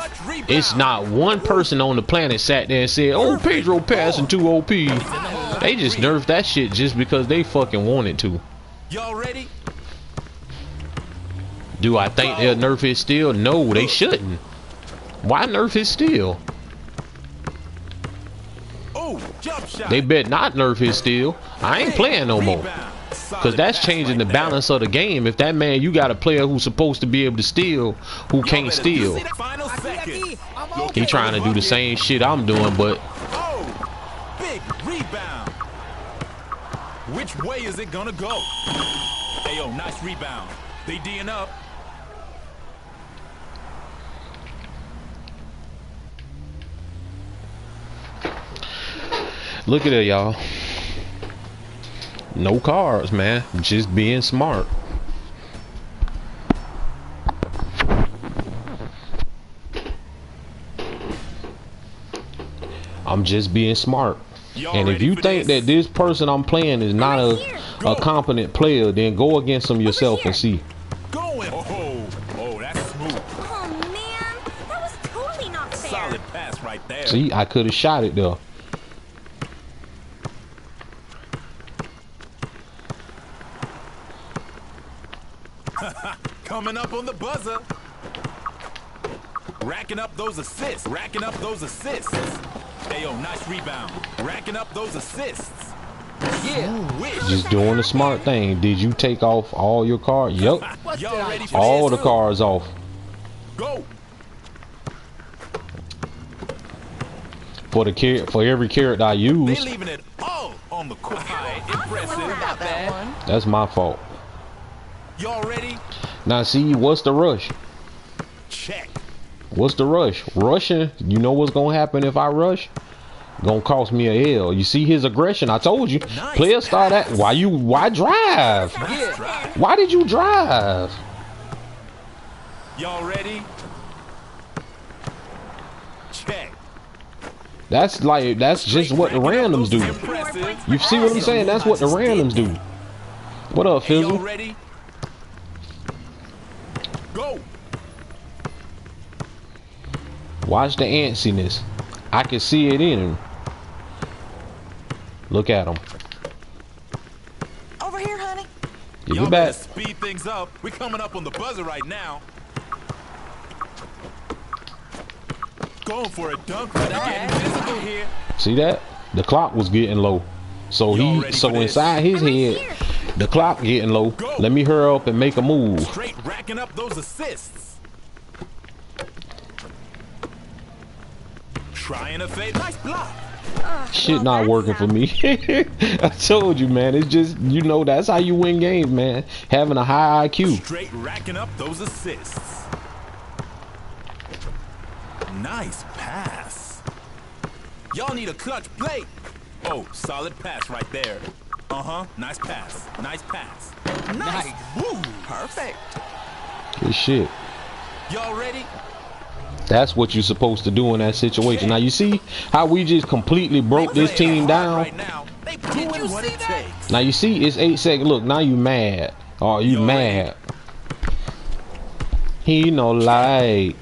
it's not one person on the planet sat there and said, "Oh, Pedro passing too OP." They just nerfed that shit just because they fucking wanted to. Y'all ready? Do I think they'll nerf his steel? No, they shouldn't. Why nerf his steel? Oh, jump shot. They bet not nerf his steel. I ain't playing no more. Cause that's changing the balance of the game. If that man, you got a player who's supposed to be able to steal, who can't steal. Final seconds. He trying to do the same shit I'm doing, but Oh, big rebound. Which way is it gonna go? Ayo, nice rebound. They D'ing up. look at it, y'all. No cards, man. Just being smart. I'm just being smart. And if you think that this person I'm playing is not a competent player, then go against them yourself and see. Going. Oh, that's smooth. Oh man, that was totally not fair. Solid pass right there. See, I could have shot it though. Coming up on the buzzer. Racking up those assists. Racking up those assists. Ayo, nice rebound. Racking up those assists. Yeah, wish. Just doing the smart thing. Did you take off all your cards? Yep. Y'all ready for All the this? cards off. Go. For every character I They use. leaving it all on the court. Impressive. Not bad. That's my fault. Y'all ready? Now see, what's the rush? Check. What's the rush? Rushing, you know what's gonna happen if I rush? Gonna cost me a L. You see his aggression? I told you. Nice Players start at why drive? Why did you drive? Y'all ready? Check. That's just what the randoms do. Impressive. You see what I'm saying? That's what the randoms do. What up, Y'all Fizzle? ready? Go. Watch the antsiness. I can see it in him. Look at him. Over here, honey. Give Y'all it better back. speed things up. We're coming up on the buzzer right now. Going for a dunk, but they're getting physical here. See that? The clock was getting low. So Y'all ready for this? inside his head, the clock getting low. Go. Let me hurry up and make a move. Straight racking up those assists. Trying to fade. Nice block. Shit not working for me. I told you, man. It's just, you know, that's how you win games, man. Having a high IQ. Straight racking up those assists. Nice pass. Y'all need a clutch play. Oh, solid pass right there. Uh-huh. Nice pass. Nice pass. Nice. Woo. Perfect. Good shit. Y'all ready? That's what you're supposed to do in that situation. Now you see how we just completely broke this team down. Right now. They doing what it takes. Now you see it's 8 seconds. Look, now you mad. Oh, you Yo, mad. He no like.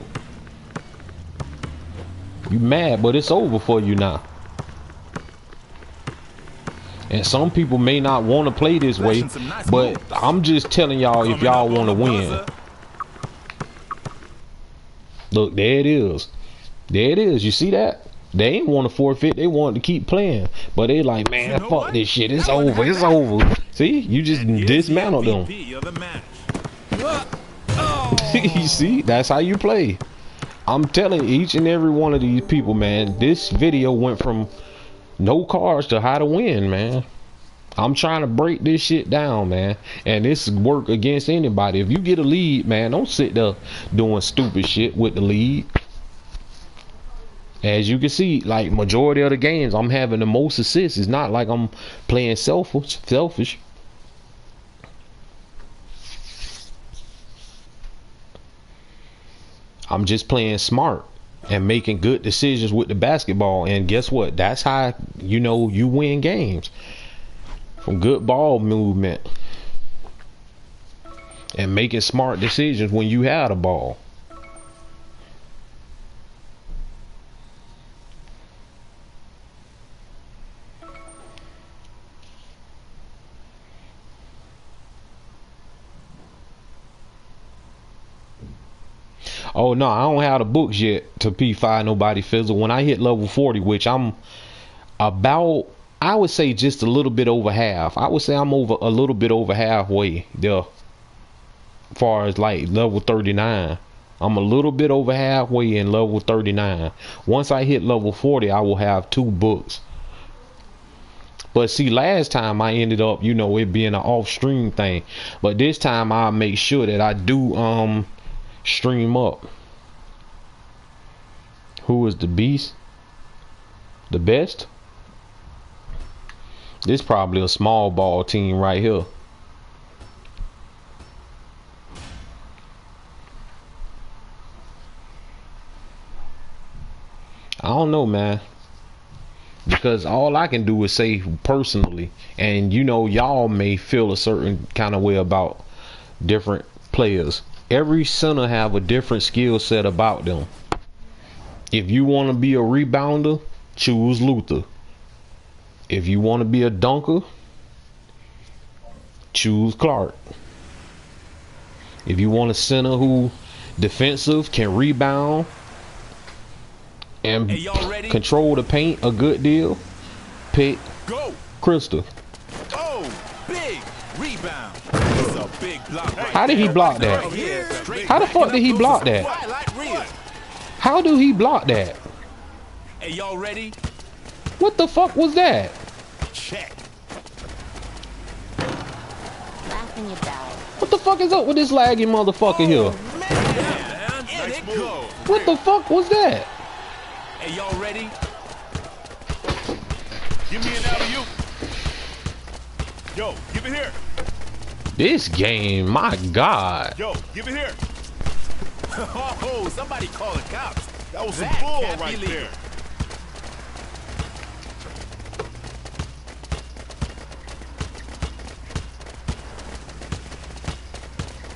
You mad, but it's over for you now. And some people may not want to play this way, but I'm just telling y'all if y'all want to win. Look, there it is. There it is. You see that? They ain't want to forfeit. They wanted to keep playing. But they like, man, fuck this shit. It's over. It's over. See? You just dismantled them. You see? That's how you play. I'm telling each and every one of these people, man, this video went from no cards to how to win, man. I'm trying to break this shit down, man. And this work against anybody. If you get a lead, man, don't sit there doing stupid shit with the lead. As you can see, like majority of the games, I'm having the most assists. It's not like I'm playing selfish. I'm just playing smart and making good decisions with the basketball. And guess what? That's how, you know, you win games. From good ball movement and making smart decisions when you have the ball. Oh no, I don't have the books yet to P5 nobody fizzle. When I hit level 40, which I'm about, I would say just a little bit over half. I would say I'm over a little bit over halfway there. As far as like level 39. I'm a little bit over halfway in level 39. Once I hit level 40, I will have 2 books. But see, last time I ended up, you know, it being an off-stream thing. But this time I'll make sure that I do stream up. Who is the beast? The best? This probably a small ball team right here. I don't know, man. Because all I can do is say personally, and you know, y'all may feel a certain kind of way about different players. Every center have a different skill set about them. If you want to be a rebounder, choose Luther. If you want to be a dunker, choose Clark. If you want a center who defensive, can rebound and control the paint a good deal, pick Crystal. Oh, big rebound. It's a big block. How did he block that? How the fuck did he block that? How do he block that? Hey, y'all ready? What the fuck was that? Check. Laughing you die. What the fuck is up with this laggy motherfucker here? Man, in it goes. What the fuck was that? Hey, y'all ready? Give me an alley-oop. Yo, give it here. This game, my God. Yo, give it here. Oh, somebody call the cops. That was some That bull can't be right legal. there.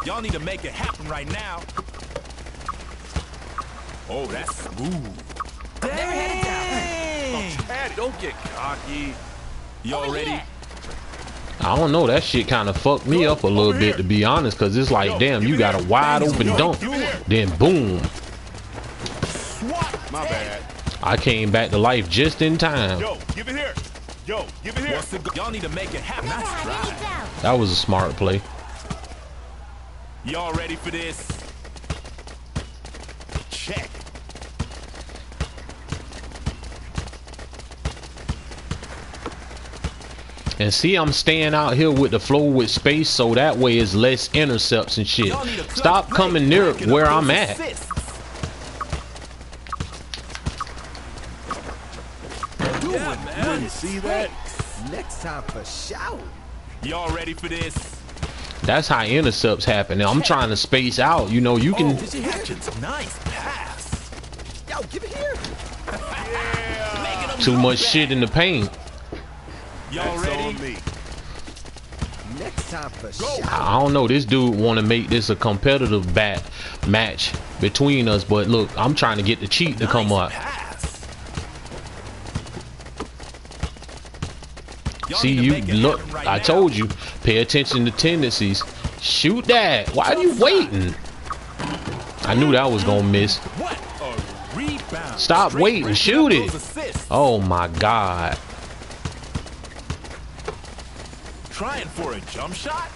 Y'all need to make it happen right now. Oh, that's smooth. Never had it down. Dang. Don't get cocky. Y'all ready? I don't know, that shit kind of fucked me up a little bit, to be honest, because it's like, damn, you got a wide open dunk, then boom, Swat. My bad. I came back to life just in time. Yo, give it here. Yo, give it here. Y'all need to make it happen. Never Nice had try. any doubt. That was a smart play. Y'all ready for this? Check. And see, I'm staying out here with the flow with space, so that way it's less intercepts and shit. Y'all need a clutch Stop play. coming near Racking where up I'm those at. assists. Yeah, man. You see that? Next time for shout. Y'all ready for this? That's how intercepts happen. Now, I'm trying to space out. You know, you can. Did you Hitchens, nice pass. Yo, give it here. Making them Too go much back. shit in the paint. Y'all That's ready? on me. Next time for Go. shout. I don't know. This dude want to make this a competitive match between us, but look, I'm trying to get the cheat to come up. Pass. Y'all See, need to you make it look. happen right I now. told you. Pay attention to tendencies. Shoot that. Why are you waiting? I knew that was gonna miss. What a rebound. Stop Straight waiting. racking Shoot up it. those assists. Oh my God. Trying for a jump shot?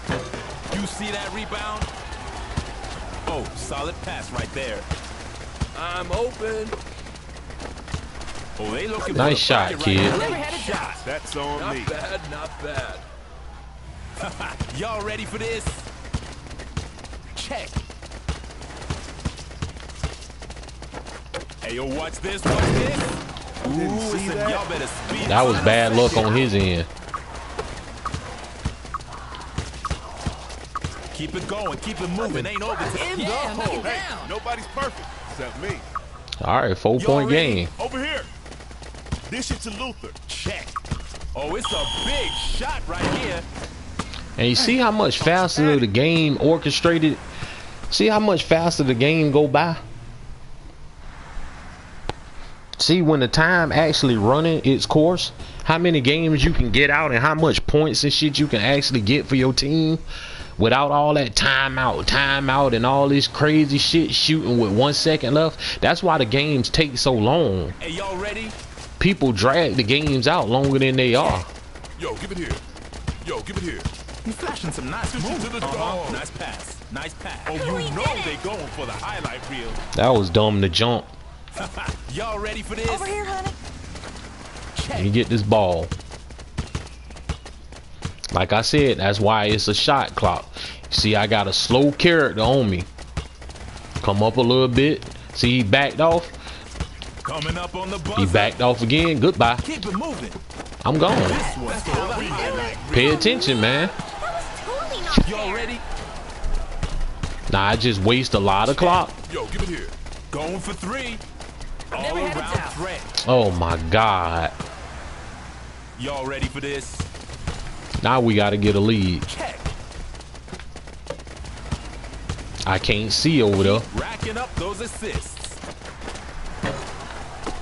You see that rebound? Oh, solid pass right there. I'm open. Oh, they looking Nice for the shot, bucket kid. Right Never now. had it down. That's on Not me. bad, not bad. Y'all ready for this? Check. Hey, yo, watch this, watch this. Ooh, listen, y'all better speed That was up. bad luck on his end. Keep it going, keep it moving. Ain't over till in the Yeah, knock hole. it down. Nobody's perfect except me. All right, 4-point ready? game. Over here. Dish it to Luther. Check. Oh, it's a big shot right here. And you see how much faster the game orchestrated? See how much faster the game go by? See, when the time actually running its course, how many games you can get out and how much points and shit you can actually get for your team without all that timeout, and all this crazy shit shooting with 1 second left. That's why the games take so long. Hey, y'all ready? People drag the games out longer than they are. Yo, give it here. Yo, give it here. You flashing some nice moves. To the dog. Nice pass. Nice pass. Oh, you know they going for the highlight reel. That was dumb to jump. Y'all ready for this? Over here, honey. Let me get this ball. Like I said, that's why it's a shot clock. See, I got a slow character on me. Come up a little bit. See, he backed off. Coming up on the buzzer. He backed off again. Goodbye. Keep it moving. I'm gone. This one's for the highlight. Pay attention, man. That was totally not Y'all fair. ready? Nah, I just waste a lot of clock. Yo, give it here. Going for 3. All Never had it around down. threat. Oh my God. Y'all ready for this? Now we gotta get a lead. Check. I can't see over there. Racking up those assists.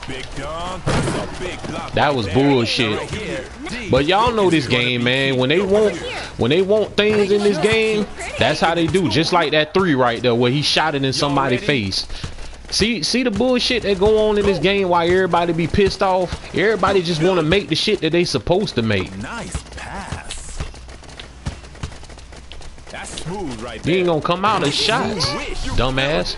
Big dunk. That's a big block. That right was there. bullshit. Right here. D. But y'all know this game, man. When they want things in this game, that's how they do. Just like that 3 right there where he shot it in somebody's face. See the bullshit that go on in this game while everybody be pissed off? Everybody just want to make the shit that they supposed to make. Nice pass. That's smooth right You there. ain't gonna come out as shots, dumbass.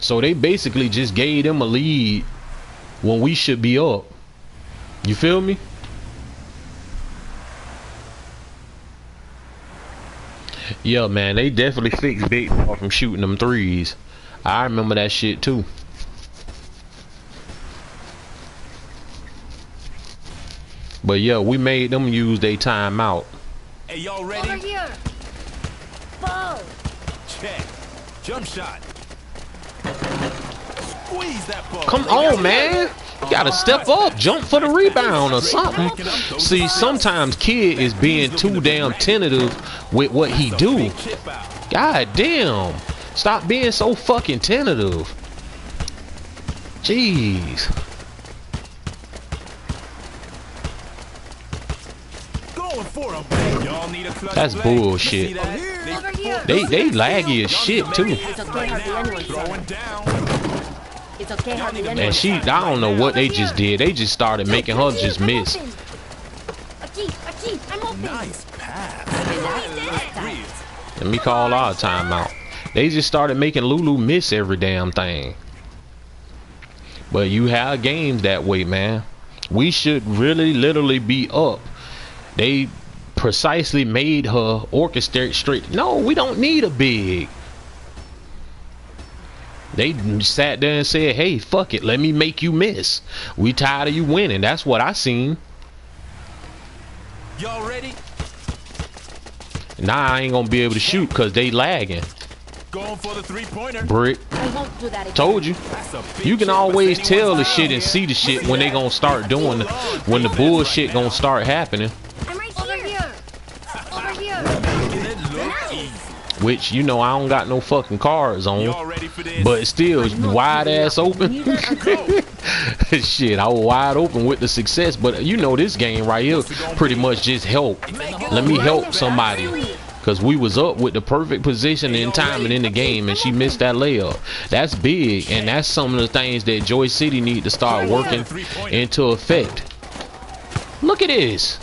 So they basically just gave them a lead when we should be up. You feel me? Yeah, man, they definitely fixed Big Ball from shooting them threes. I remember that shit too. But yeah, we made them use their timeout. Hey, y'all Over ready? here. Ball. Check. Jump shot. Squeeze that ball. Come on, man. You gotta step up, jump for the rebound or something. See, sometimes Kid is being too damn tentative with what he do. Big chip out. God damn. Stop being so fucking tentative. Jeez. Going for him, man. Y'all need a clutch That's play. bullshit. See that? Over here. They laggy as shit too. It's okay, hardly anyone saw Throwing it. down. It's okay, hardly anyone And she, I don't know what they just did. They just started making her just miss. Aki, I'm open. Nice pass. Nice. Breathe. Let me call our timeout. They just started making Lulu miss every damn thing. But you have games that way, man. We should really literally be up. They precisely made her orchestrate straight. No, we don't need a big. They sat there and said, hey, fuck it, let me make you miss. We tired of you winning. That's what I seen. Y'all ready? Now I ain't gonna be able to shoot because they lagging. Going for the 3-pointer. Brick. I won't do that again. Told you. That's a big You can chip, always but tell the anyone's shit out and here. see the shit when they gonna start doing it, when the bullshit gonna start happening. I'm right over here. Over here. Making it look easy. Which, you know, I don't got no fucking cards Y'all on. ready for this? But still, wide ass open. Neither are Go. Shit, I was wide open with the success. But you know, this game right here pretty much just help. Let me help somebody. Because we was up with the perfect position and timing in the game, and she missed that layup. That's big, and that's some of the things that Joy City need to start working into effect. Look at this.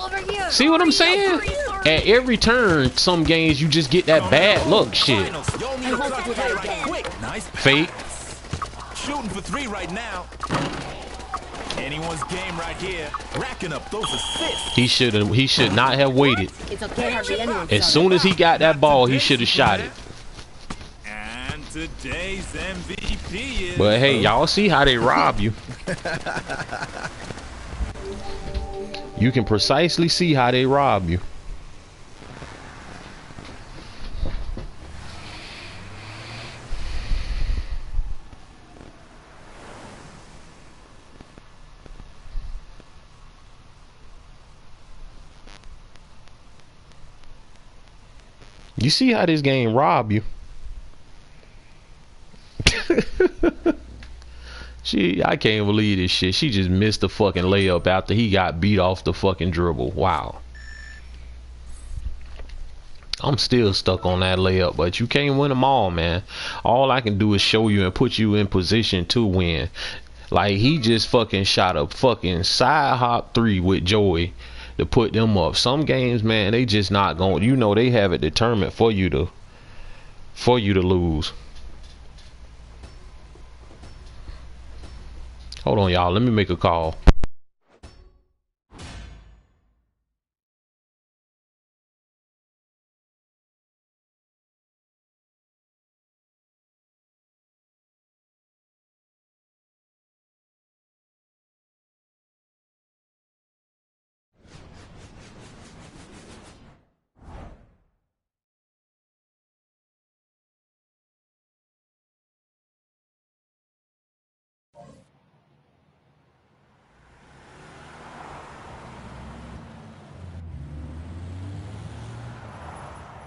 Over here. See what I'm saying? At every turn, some games you just get that bad luck shit. Finals. Y'all need a clutch play right quick. Nice Fake. shooting for 3 right now. Anyone's game right here. Racking up those assists. He should not have waited. It's okay, hardly anyone As saw soon as he got that ball, he should have shot it. And today's MVP is. But hey, y'all see how they rob you. You can precisely see how they rob you. You see how this game rob you. I can't believe this shit. She just missed the fucking layup after he got beat off the fucking dribble. Wow. I'm still stuck on that layup, but you can't win them all, man. All I can do is show you and put you in position to win. Like, he just fucking shot a fucking side hop 3 with Joey to put them up. Some games, man, they just not going. You know, they have it determined for you to lose. Hold on, y'all. Let me make a call.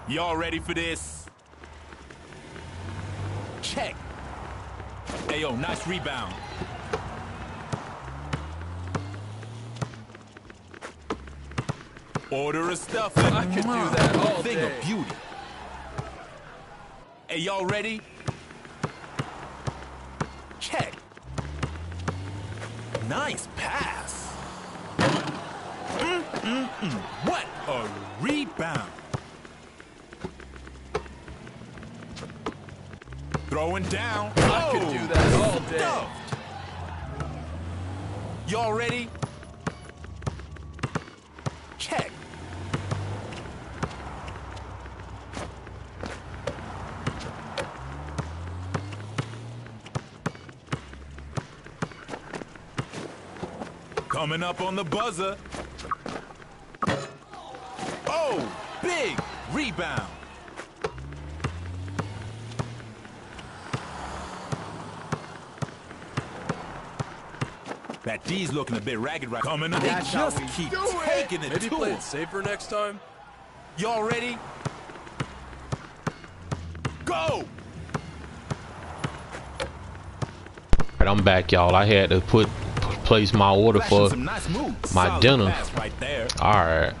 Y'all ready for this? Check. Ayo, nice rebound. Order of stuff. I could do that all Thing day. of beauty. Hey, y'all ready? Check. Nice pass. What a rebound. Throwing down. I could do that all day. Stuffed. Y'all ready? Check. Coming up on the buzzer. Oh, big rebound. That D's looking a bit ragged right. Coming up. They That's how just we keep do it. taking it Maybe to play him. it safer next time. Y'all ready? Go! Alright, I'm back, y'all. I had to place my order Flashing for some nice moves. my Solid dinner. pass right there. Alright.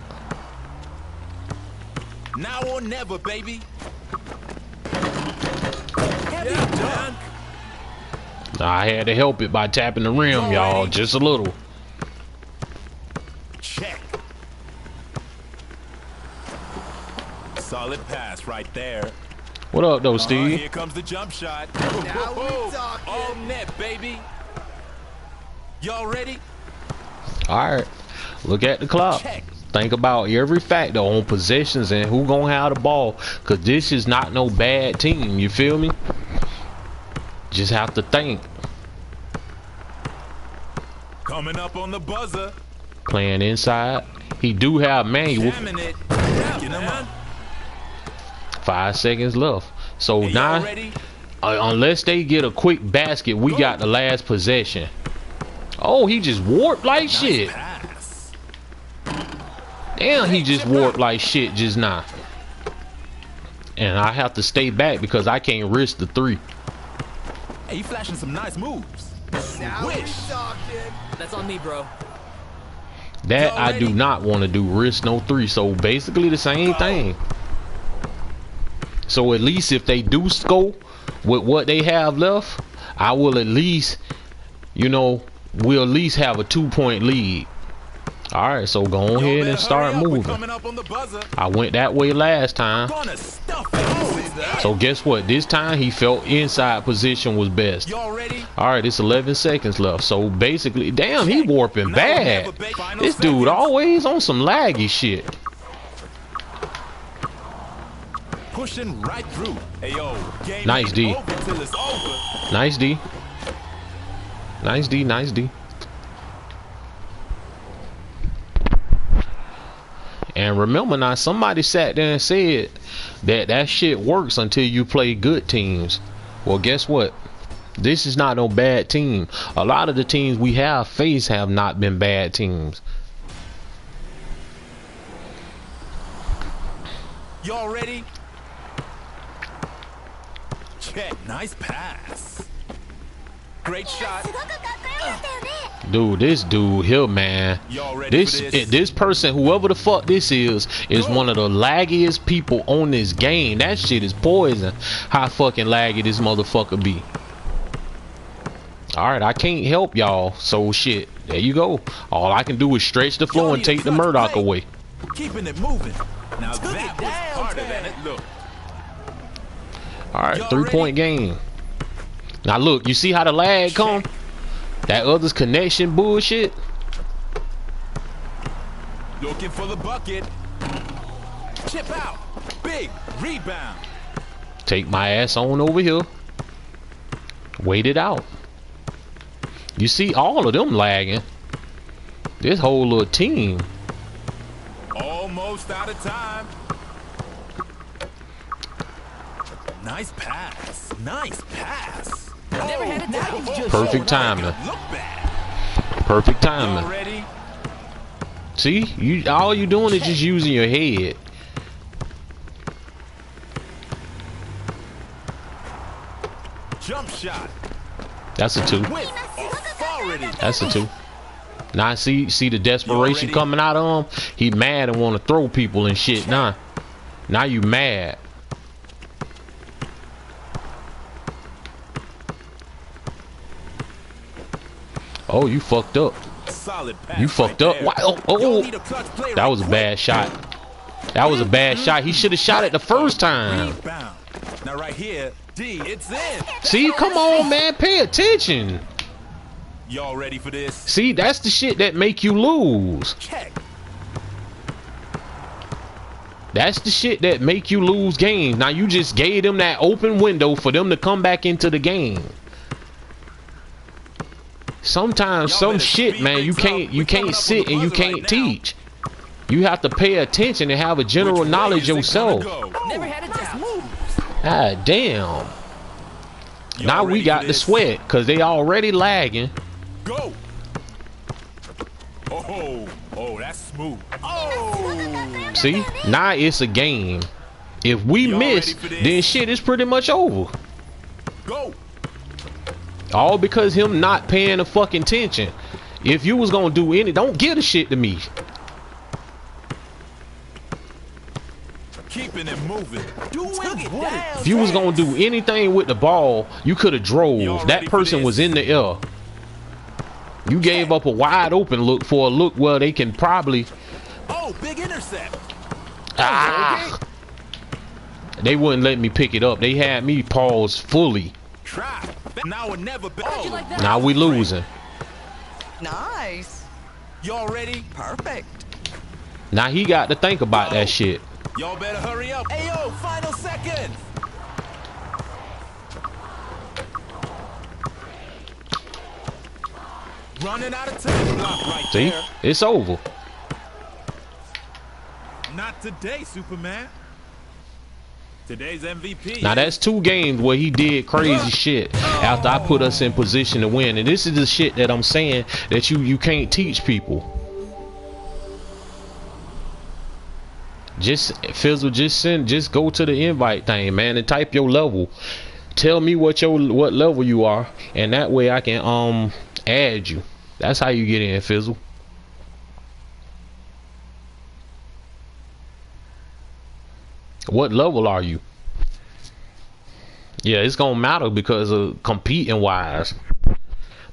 Now or never, baby. Heavy Yeah, dunk. man. I had to help it by tapping the rim, y'all. Alrighty. Just a little. Check. Solid pass right there. What up, though, Steve? Here comes the jump shot. Now we talking. All net, baby. Y'all ready? Alright. Look at the clock. Check. Think about every factor on possessions and who gonna have the ball. Cause this is not no bad team. You feel me? Just have to think. Coming up on the buzzer. Playing inside. He do have manual. Jamming it. Yeah, Backing him man. up. 5 seconds left. So Hey, now, y'all ready? unless they get a quick basket, we got the last possession. Oh, he just warped like Nice shit. pass. Damn, he just warped like shit just now. And I have to stay back because I can't risk the 3. Hey, he flashing some nice moves. Now we Swish. talking. That's on me, bro. That Y'all I do ready? not want to do. Risk no 3. So basically the same thing. So at least if they do score with what they have left, I will at least, you know, we'll at least have a 2-point lead. Alright, so go on Y'all ahead better and start hurry up. We're moving. coming up on the buzzer. I went that way last time. Gonna stuff it. So guess what? This time he felt inside position was best. Y'all ready? Alright, it's 11 seconds left. So basically, damn, he warping Now bad. never, babe. Final This dude seconds. always on some laggy shit. Pushing right through. Hey, yo. Game Nice ain't D. over till it's over. Nice D. Nice D, nice D. And remember now, somebody sat there and said that shit works until you play good teams. Well, guess what? This is not no bad team. A lot of the teams we have faced have not been bad teams. Y'all ready? Check. Nice pass. Great shot. Dude, this dude here, man. Y'all ready for this? This person, whoever the fuck this is one of the laggiest people on this game. That shit is poison. How fucking laggy this motherfucker be. Alright, I can't help y'all. So shit, there you go. All I can do is stretch the floor and take the Murdoch away. Keeping it moving. Now that was harder than it looked. Alright, 3-point game. Now look, you see how the lag come? That other's connection bullshit. Looking for the bucket. Chip out. Big rebound. Take my ass on over here. Wait it out. You see all of them lagging. This whole little team. Almost out of time. Nice pass. Nice pass. Never had a doubt. Perfect timing. Perfect timing. See, all you doing is just using your head. Jump shot. That's a 2. That's a 2. Now see the desperation coming out of him. He mad and want to throw people and shit. Now you mad. Oh, you fucked up. You fucked up. Why? Oh. That was a bad shot. That was a bad shot. He should have shot it the first time. Now right here, D, it's in. See, come on, man. Pay attention. Y'all ready for this? See, that's the shit that make you lose. Check. That's the shit that make you lose games. Now you just gave them that open window for them to come back into the game. Sometimes some shit, man, you can't sit and you can't teach. You have to pay attention and have a general knowledge yourself. Never had a doubt. God damn. Now we got the sweat because they already lagging. Go. Oh, that's smooth. Oh. See, now it's a game. If we miss, then shit is pretty much over. Go. All because him not paying the fucking attention. If you was gonna do any, don't give the shit to me. Keeping it moving. If you was gonna do anything with the ball, you could have drove. That person was in the air. You gave up a wide open look for a look where they can probably. Oh, big intercept. Ah. They wouldn't let me pick it up. They had me pause fully. Try. Now or never. Now we losing. Nice. Y'all ready? Perfect. Now he got to think about that shit. Y'all better hurry up. Ayo, final seconds. Running out of time. Block right See, there. it's over. Not today, Superman. Today's MVP. Now that's 2 games where he did crazy shit after I put us in position to win. And this is the shit that I'm saying that you can't teach people. Just Fizzle, just go to the invite thing, man, and type your level. Tell me what level you are, and that way I can add you. That's how you get in, Fizzle. What level are you? Yeah, it's gonna matter because of competing wise.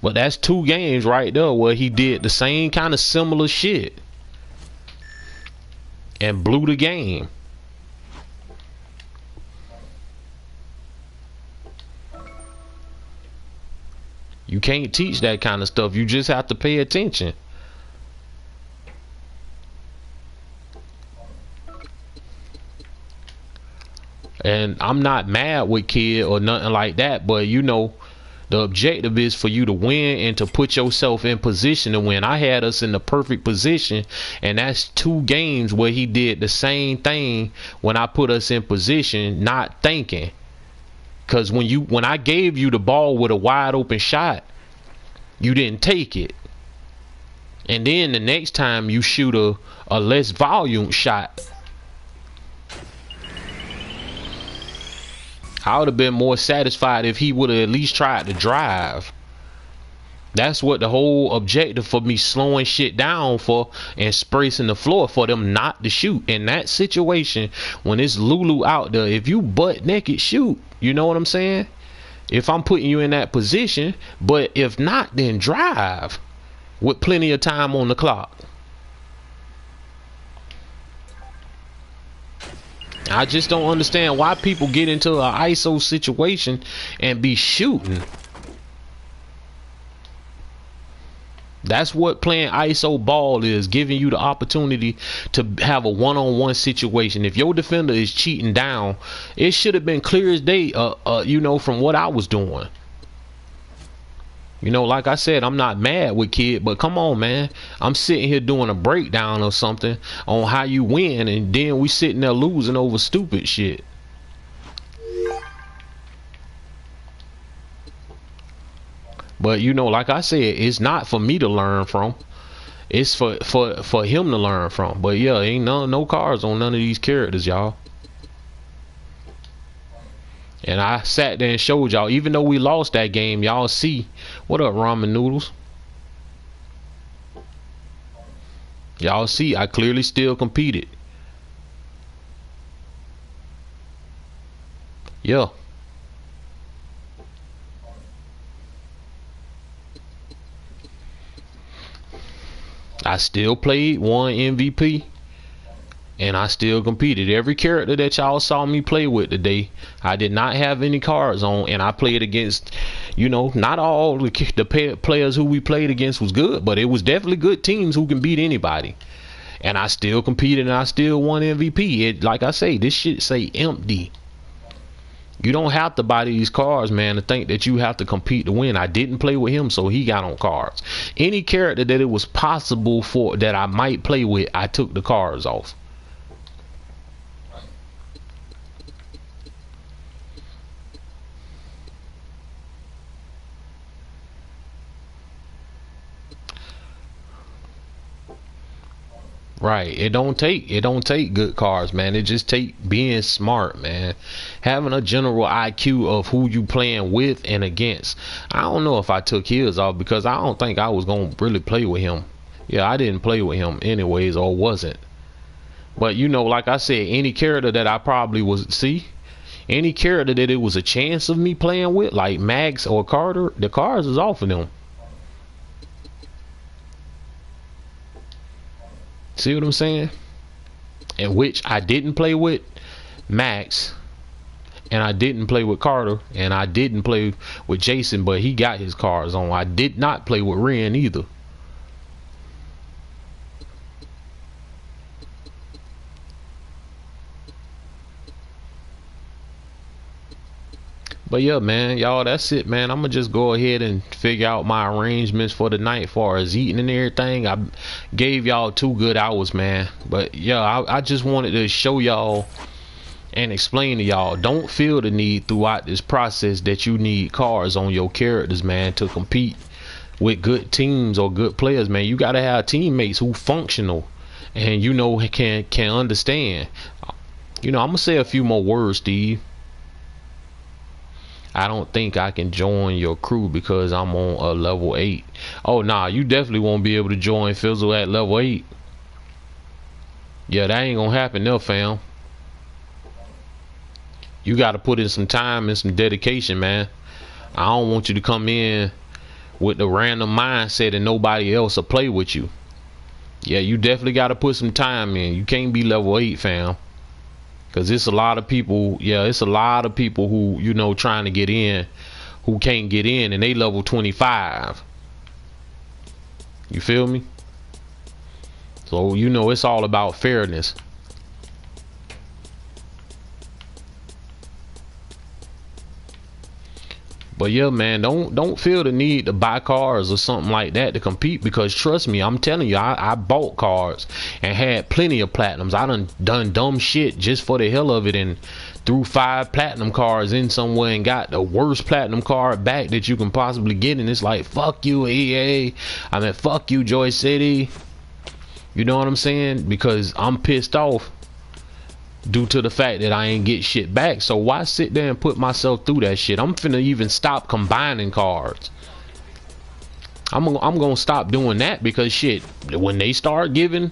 But that's 2 games right there where he did the same kind of similar shit and blew the game. You can't teach that kind of stuff. You just have to pay attention. And I'm not mad with kid or nothing like that, but you know, the objective is for you to win and to put yourself in position to win. I had us in the perfect position, and that's 2 games where he did the same thing when I put us in position, not thinking. Because when I gave you the ball with a wide open shot, you didn't take it. And then the next time you shoot a less volume shot, I would have been more satisfied if he would have at least tried to drive. That's what the whole objective for me slowing shit down for and spacing the floor for them not to shoot. In that situation, when it's Lulu out there, if you butt naked, shoot. You know what I'm saying? If I'm putting you in that position, but if not, then drive with plenty of time on the clock. I just don't understand why people get into an ISO situation and be shooting. That's what playing ISO ball is, giving you the opportunity to have a one-on-one situation. If your defender is cheating down, it should have been clear as day, you know, from what I was doing. You know, like I said, I'm not mad with kid, but come on, man. I'm sitting here doing a breakdown or something on how you win, and then we sitting there losing over stupid shit. But you know, like I said, it's not for me to learn from. It's for him to learn from. But yeah, ain't no cars on none of these characters, y'all. And I sat there and showed y'all, even though we lost that game, y'all see. What up, ramen noodles? Y'all see, I clearly still competed. Yeah. I still played, won MVP, and I still competed. Every character that y'all saw me play with today, I did not have any cards on, and I played against, you know, not all the players who we played against was good, but it was definitely good teams who can beat anybody. And I still competed, and I still won MVP. It, like I say, this shit say empty. You don't have to buy these cards, man, to think that you have to compete to win. I didn't play with him, so he got on cards. Any character that it was possible for that I might play with, I took the cards off. Right. It don't take good cards, man. It just take being smart, man. Having a general IQ of who you playing with and against. I don't know if I took his off because I don't think I was gonna really play with him. Yeah, I didn't play with him anyways, or wasn't. But you know, like I said, any character that I probably was any character that it was a chance of me playing with, like Max or Carter, the cards is off of them. See what I'm saying? And which I didn't play with Max, and I didn't play with Carter, and I didn't play with Jason, but he got his cards on. I did not play with Ren either. But yeah, man, y'all, that's it, man. I'm gonna just go ahead and figure out my arrangements for the night, as far as eating and everything. I gave y'all 2 good hours, man. But yeah, I just wanted to show y'all and explain to y'all, don't feel the need throughout this process that you need cards on your characters, man, to compete with good teams or good players, man. You gotta have teammates who functional and you know can understand. You know, I'm gonna say a few more words, Steve. I don't think I can join your crew because I'm on a level 8. Oh nah, you definitely won't be able to join Fizzle at level 8. Yeah, that ain't gonna happen there, fam. You gotta put in some time and some dedication, man. I don't want you to come in with the random mindset and nobody else will play with you. Yeah, you definitely gotta put some time in. You can't be level 8, fam. Cause it's a lot of people, yeah, it's a lot of people who, you know, trying to get in, who can't get in, and they level 25. You feel me? So, you know, it's all about fairness. But yeah, man, don't feel the need to buy cards or something like that to compete, because trust me, I'm telling you, I bought cards and had plenty of platinums. I done dumb shit just for the hell of it and threw 5 platinum cards in somewhere and got the worst platinum card back that you can possibly get, and it's like, fuck you, EA. I mean, fuck you, Joy City. You know what I'm saying? Because I'm pissed off due to the fact that I ain't get shit back. So why sit there and put myself through that shit? I'm finna even stop combining cards. I'm gonna stop doing that, because shit, when they start giving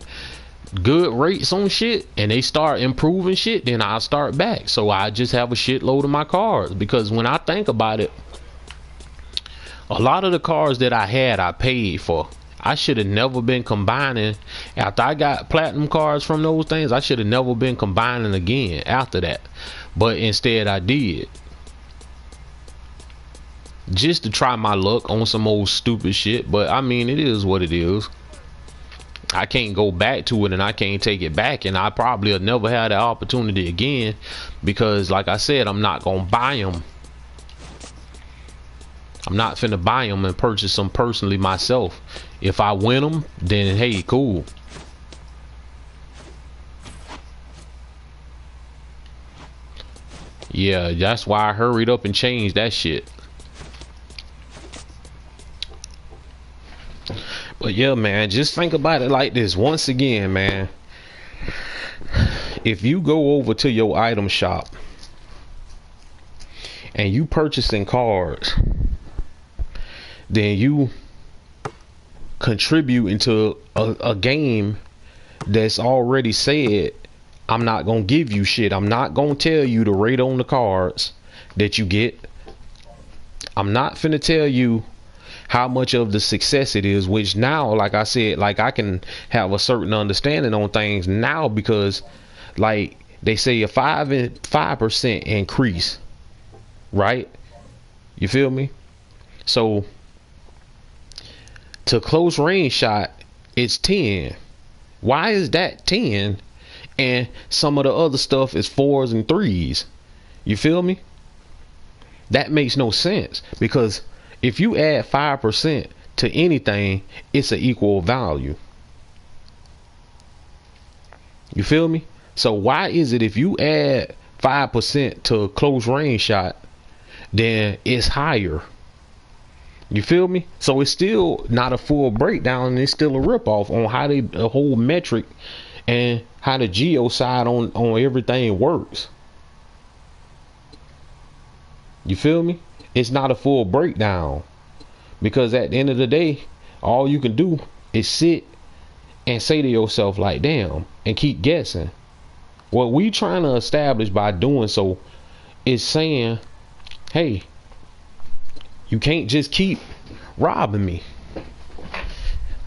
good rates on shit and they start improving shit, then I'll start back. So I just have a shitload of my cars, because when I think about it, a lot of the cars that I had, I paid for. I should have never been combining. After I got platinum cards from those things, I should have never been combining again after that. But instead I did, just to try my luck on some old stupid shit. But I mean, it is what it is. I can't go back to it, and I can't take it back, and I probably will never have that opportunity again, because like I said, I'm not gonna buy them. I'm not finna buy them and purchase them personally myself. If I win them, then hey, cool. Yeah, that's why I hurried up and changed that shit. But yeah, man, just think about it like this. Once again, man, if you go over to your item shop and you purchasing cards, then you contribute into a game that's already said, I'm not gonna give you shit. I'm not gonna tell you to rate on the cards that you get. I'm not finna tell you how much of the success it is, which now, like I said, like I can have a certain understanding on things now, because like they say a 5% increase, right? You feel me? So to close range shot, it's 10. Why is that 10 and some of the other stuff is 4s and 3s? You feel me? That makes no sense, because if you add 5% to anything, it's an equal value. You feel me? So why is it if you add 5% to a close range shot, then it's higher? You feel me? So it's still not a full breakdown, and it's still a ripoff on how the whole metric and how the geo side on everything works. You feel me? It's not a full breakdown, because at the end of the day, all you can do is sit and say to yourself like, damn, and keep guessing. What we trying to establish by doing so is saying, hey, you can't just keep robbing me.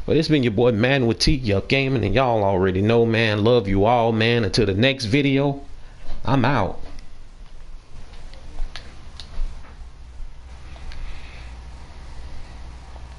But it's been your boy Man with T, Yup Gaming, and y'all already know, man, love you all, man. Until the next video, I'm out.